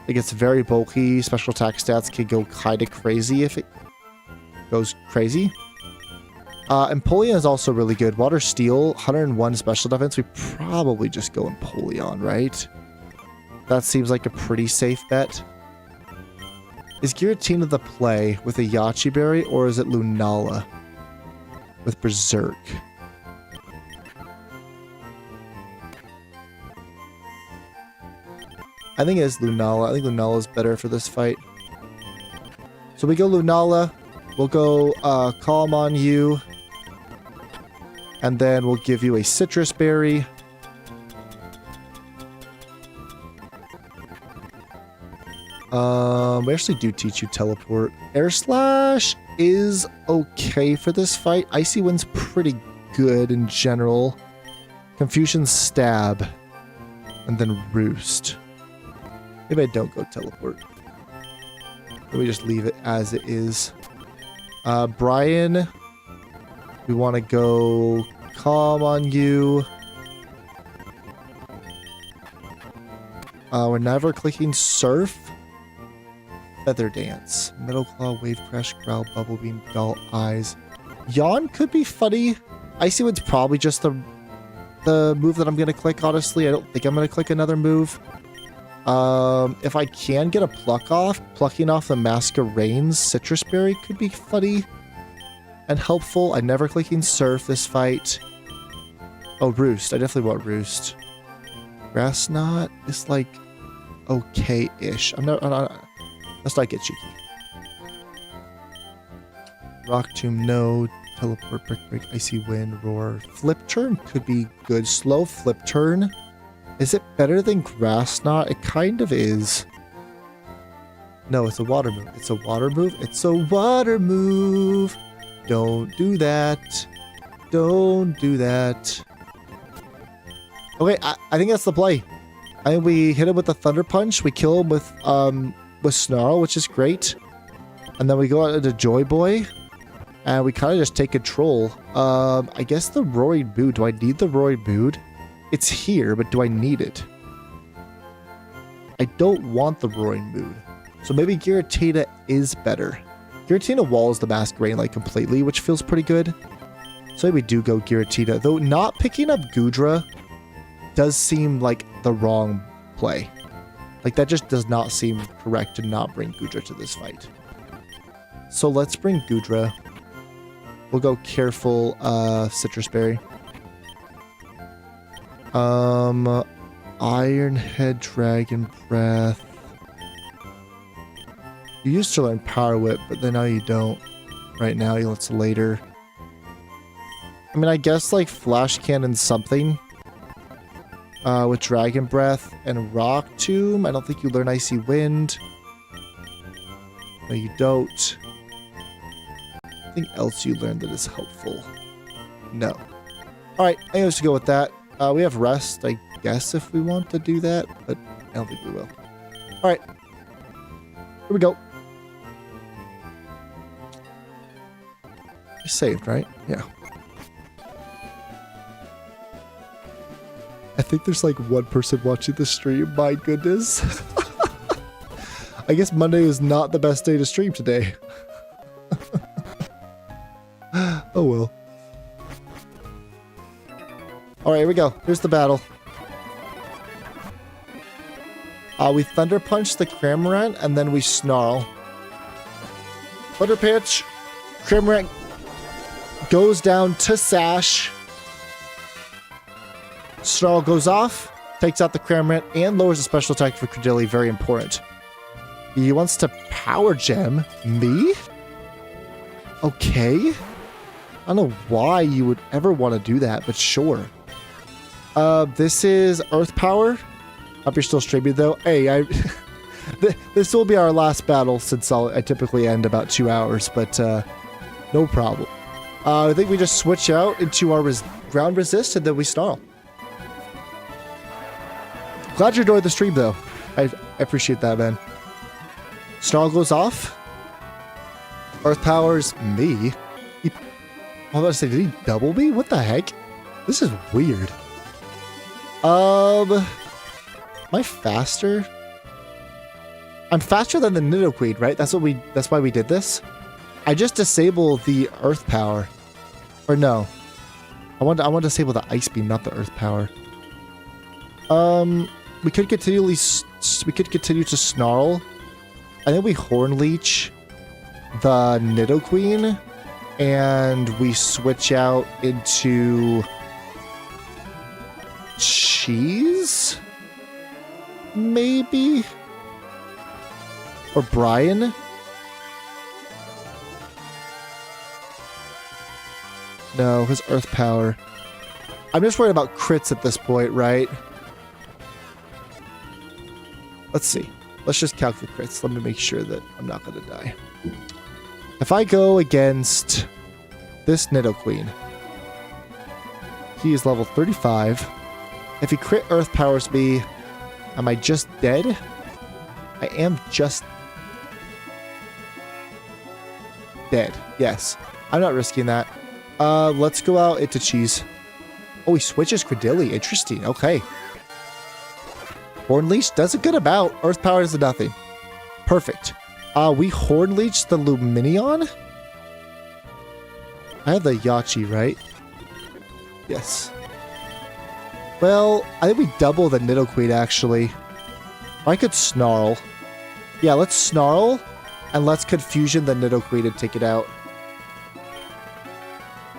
It gets very bulky. Special attack stats can go kind of crazy if it goes crazy. Empoleon is also really good. Water Steel, 101 special defense. We probably just go Empoleon, right? That seems like a pretty safe bet. Is Giratina the play with a Yachi Berry, or is it Lunala with Berserk? I think it is Lunala. I think Lunala is better for this fight. So we go Lunala. We'll go Calm on you. And then we'll give you a Citrus Berry. We actually do teach you Teleport. Air Slash is okay for this fight. Icy Wind's pretty good in general. Confusion Stab. And then Roost. Maybe I don't go Teleport. Let me just leave it as it is. Brian, we want to go Calm on you. We're never clicking Surf. Feather Dance. Metal Claw, Wave Crash, Growl, Bubble Beam, Dull Eyes. Yawn could be funny. Icy Wind's probably just the move that I'm going to click, honestly. I don't think I'm going to click another move. If I can get a Pluck off, plucking off the Masquerain's Citrus Berry could be funny and helpful. I'm never clicking Surf this fight. Oh, Roost. I definitely want Roost. Grass Knot is like okay-ish. Let's not get cheeky. Rock Tomb, no. Teleport, break, icy wind, roar. Flip turn could be good. Slow flip turn. Is it better than Grass Knot? It kind of is. No, it's a water move. It's a water move. It's a water move. Don't do that. Don't do that. Okay, I think that's the play. I think we hit him with the Thunder Punch. We kill him with Snarl, which is great. And then we go out into Joy Boy. And we kind of just take control. I guess the Roaring Mood. Do I need the Roaring Mood? It's here, but do I need it? I don't want the Roaring Mood. So maybe Giratina is better. Giratina walls the Masquerain like completely, which feels pretty good. So maybe we do go Giratina. Though not picking up Goodra does seem like the wrong play. Like that just does not seem correct to not bring Goodra to this fight. So let's bring Goodra. We'll go careful Citrus Berry. Iron Head, Dragon Breath. You used to learn Power Whip, but then now you don't. Right now, it's later. I mean, I guess like Flash Cannon something. With Dragon Breath and Rock Tomb. I don't think you learn Icy Wind. No, you don't. Anything else you learned that is helpful? No. Alright, I think let's go with that. We have Rest, I guess, if we want to do that, but I don't think we will. Alright. Here we go. I saved, right? Yeah. I think there's like one person watching the stream. My goodness. I guess Monday is not the best day to stream today. Oh well. Alright, here we go. Here's the battle. We Thunder Punch the Cramorant, and then we Snarl. Thunder Pitch. Cramorant goes down to Sash. Snarl goes off, takes out the Cramorant, and lowers the special attack for Credilli. Very important. He wants to Power Gem me? Okay. I don't know why you would ever want to do that, but sure. This is Earth Power. Hope you're still streaming though. Hey, this will be our last battle since I typically end about 2 hours, but no problem. I think we just switch out into our ground resist and then we Snarl. Glad you enjoyed the stream though. I appreciate that, man. Snarl goes off. Earth Powers me. I was about to say, did he double me? What the heck? This is weird. Am I faster? I'm faster than the Nidoqueen, right? That's why we did this. I just disable the Earth Power. Or no. I want to disable the Ice Beam, not the Earth Power. We could continue to Snarl. I think we Horn Leech the Nidoqueen. And we switch out into Cheese? Maybe? Or Brian? No, his Earth Power. I'm just worried about crits at this point, right? Let's see. Let's just calculate crits. Let me make sure that I'm not going to die. If I go against this Nidoqueen, he is level 35. If he crit Earth Powers me, am I just dead? I am just dead. Yes. I'm not risking that. Let's go out into Cheese. Oh, he switches Credilli. Interesting. Okay. Horn Leech does a good amount. Earth Power is a nothing. Perfect. We Horn Leech the Lumineon? I have the Yachi, right? Yes. Well, I think we double the Nidoqueen, actually. I could Snarl. Yeah, let's Snarl, and let's Confusion the Nidoqueen and take it out.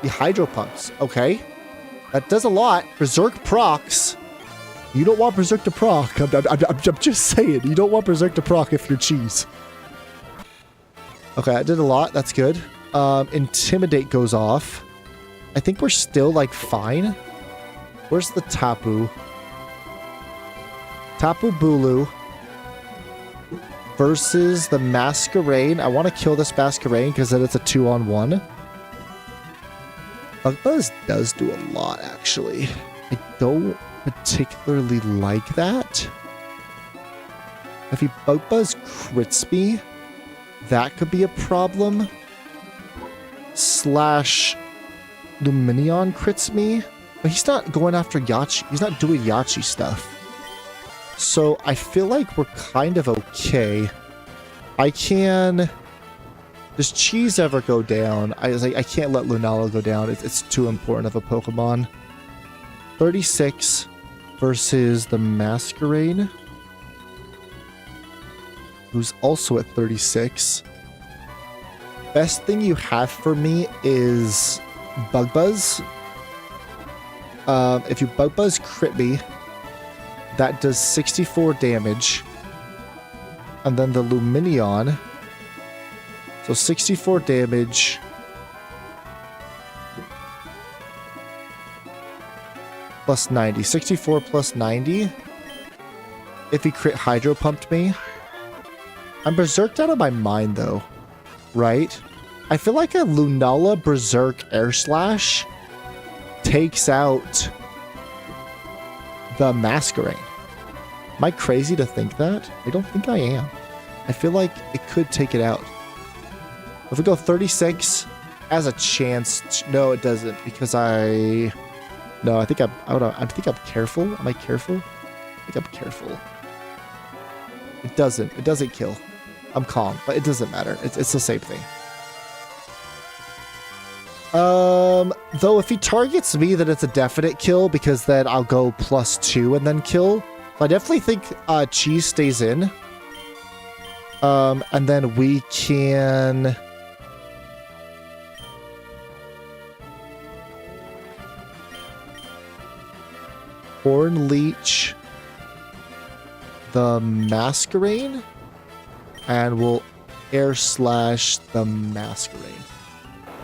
The Hydro Pumps. Okay. That does a lot. Berserk procs. You don't want Berserk to proc. I'm just saying. You don't want Berserk to proc if you're cheese. Okay, I did a lot. That's good. Intimidate goes off. I think we're still, like, fine. Where's the Tapu? Tapu Bulu versus the Masquerain. I want to kill this Masquerain because then it's a 2-on-1. Bug Buzz does do a lot, actually. I don't particularly like that. If he Bug Buzz crits me, that could be a problem. Slash Lumineon crits me. But he's not going after Yachi. He's not doing Yachi stuff. So I feel like we're kind of okay. I can... Does Cheese ever go down? I was like, I can't let Lunala go down. It's too important of a Pokemon. 36 versus the Masquerain, who's also at 36. Best thing you have for me is Bug Buzz. If you Bug Buzz crit me, that does 64 damage. And then the Lumineon. So 64 damage. Plus 90. 64 plus 90. If he crit Hydro Pumped me. I'm berserked out of my mind though. Right? I feel like a Lunala Berserk Air Slash takes out the Masquerain. Am I crazy to think that? I don't think I am. I feel like it could take it out. If we go 36, has a chance. No, it doesn't because I think I'm careful. Am I careful? I think I'm careful. It doesn't kill. I'm calm, but it doesn't matter. It's the same thing. Though if he targets me, then it's a definite kill because then I'll go +2 and then kill. So I definitely think Cheese stays in. And then we can... Horn Leech the Masquerain, and we'll Air Slash the Masquerain.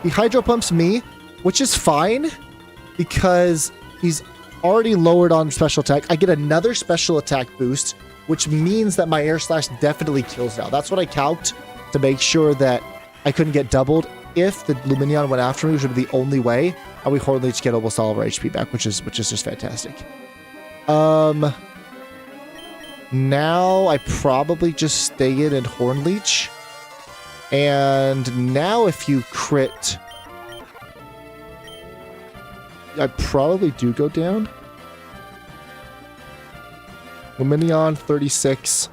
He Hydro Pumps me, which is fine because he's already lowered on special attack. I get another special attack boost, which means that my Air Slash definitely kills now. That's what I calced to make sure that I couldn't get doubled. If the Lumineon went after me, which would be the only way, and we Horn Leech get almost all of our HP back, which is just fantastic. Now I probably just stay in and Horn Leech. And now if you crit, I probably do go down. Lumineon 36.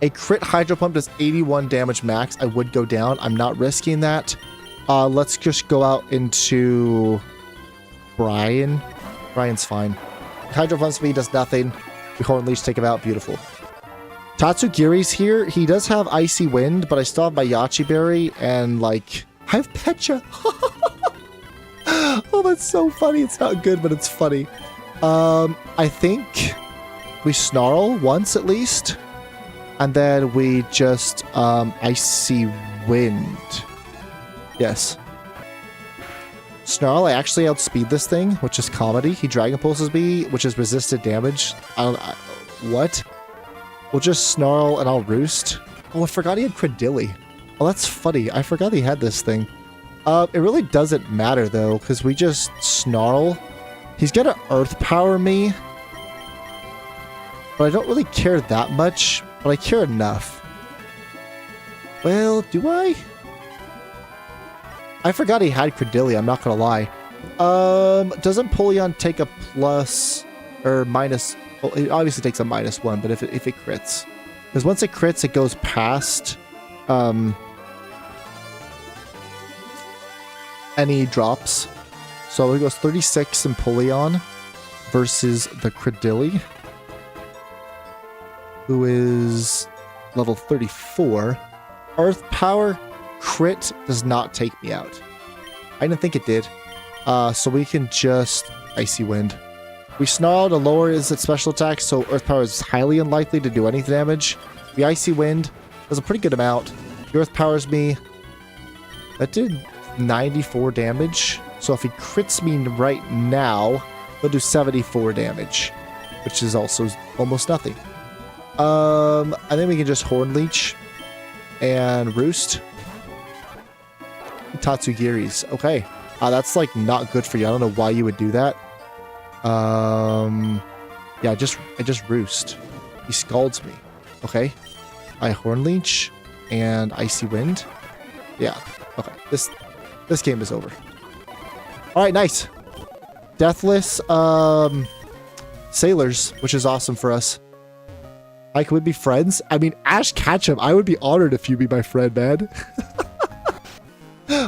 A crit Hydro Pump does 81 damage max. I would go down. I'm not risking that. Let's just go out into Brian. Brian's fine. Hydro Pump speed does nothing. We Horn Leech, take him out. Beautiful. Tatsugiri's here. He does have Icy Wind, but I still have my Yachi Berry, and like, I have Pecha. Oh, that's so funny. It's not good, but it's funny. I think we Snarl once at least, and then we just Icy Wind. Yes. Snarl, I actually outspeed this thing, which is comedy. He Dragon Pulses me, which is resisted damage. What? We'll just Snarl and I'll Roost. Oh, I forgot he had Credilli. Oh, that's funny. I forgot he had this thing. It really doesn't matter, though, because we just Snarl. He's gonna Earth Power me. But I don't really care that much, but I care enough. Well, do I? I forgot he had Credilli, I'm not gonna lie. Doesn't Polion take a plus or minus? Well, it obviously takes a -1, but if it crits. Because once it crits, it goes past any drops. So it goes 36 in Polion versus the Credilli, who is level 34. Earth Power crit does not take me out. I didn't think it did. So we can just Icy Wind. We Snarl to lower his special attack, so Earth Power is highly unlikely to do any damage. The Icy Wind does a pretty good amount. The Earth Powers me. That did 94 damage. So if he crits me right now, he'll do 74 damage, which is also almost nothing. And then we can just Horn Leech and Roost. Tatsugiri's. Okay. That's like not good for you. I don't know why you would do that. Yeah, I just Roost. He scalds me. Okay. I Horn Leech and Icy Wind. Yeah. Okay. This game is over. All right, nice. Deathless sailors, which is awesome for us. Hi, can we be friends? I mean, Ash Ketchum, I would be honored if you be my friend, man.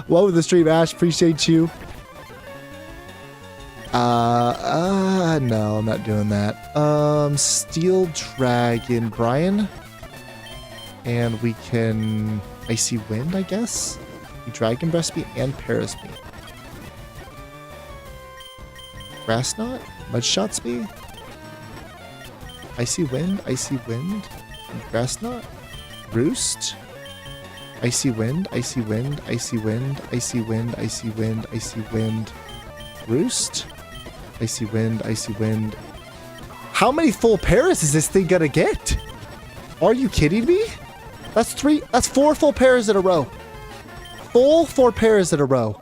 Welcome to the stream, Ash. Appreciate you. No, I'm not doing that. Steel Dragon, Brian. And we can Icy Wind, I guess. Dragon Breast me and Paras me. Grass Knot? Mud Shots me? Icy Wind, and Grass Knot? Roost? Icy Wind, Icy Wind, Icy Wind, Icy Wind, Icy Wind, Icy Wind. Roost? Icy Wind, Icy Wind. How many full Paras is this thing gonna get? Are you kidding me? That's 4 full Paras in a row. Full 4 Paras in a row.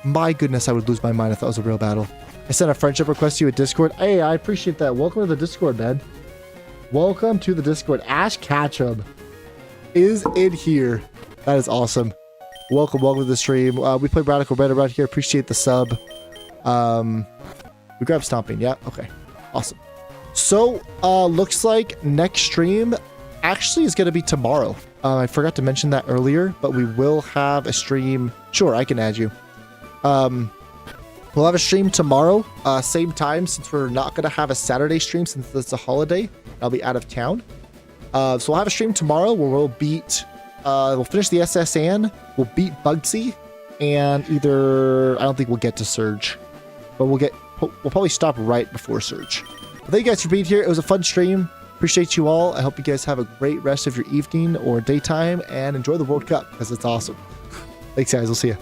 My goodness, I would lose my mind if that was a real battle. I sent a friendship request to you at Discord. Hey, I appreciate that. Welcome to the Discord, man. Welcome to the Discord. Ash Ketchum is in here. That is awesome. Welcome to the stream. We play Radical Red around here. Appreciate the sub. We grab Stomping. Yeah, okay. Awesome. So, looks like next stream actually is going to be tomorrow. I forgot to mention that earlier, but we will have a stream. Sure, I can add you. We'll have a stream tomorrow, same time, since we're not going to have a Saturday stream since it's a holiday. I'll be out of town. So we'll have a stream tomorrow where we'll beat, we'll finish the SSN, we'll beat Bugsy, and I don't think we'll get to Surge, but we'll probably stop right before Surge. Well, thank you guys for being here. It was a fun stream. Appreciate you all. I hope you guys have a great rest of your evening or daytime and enjoy the World Cup because it's awesome. Thanks, guys. We'll see you.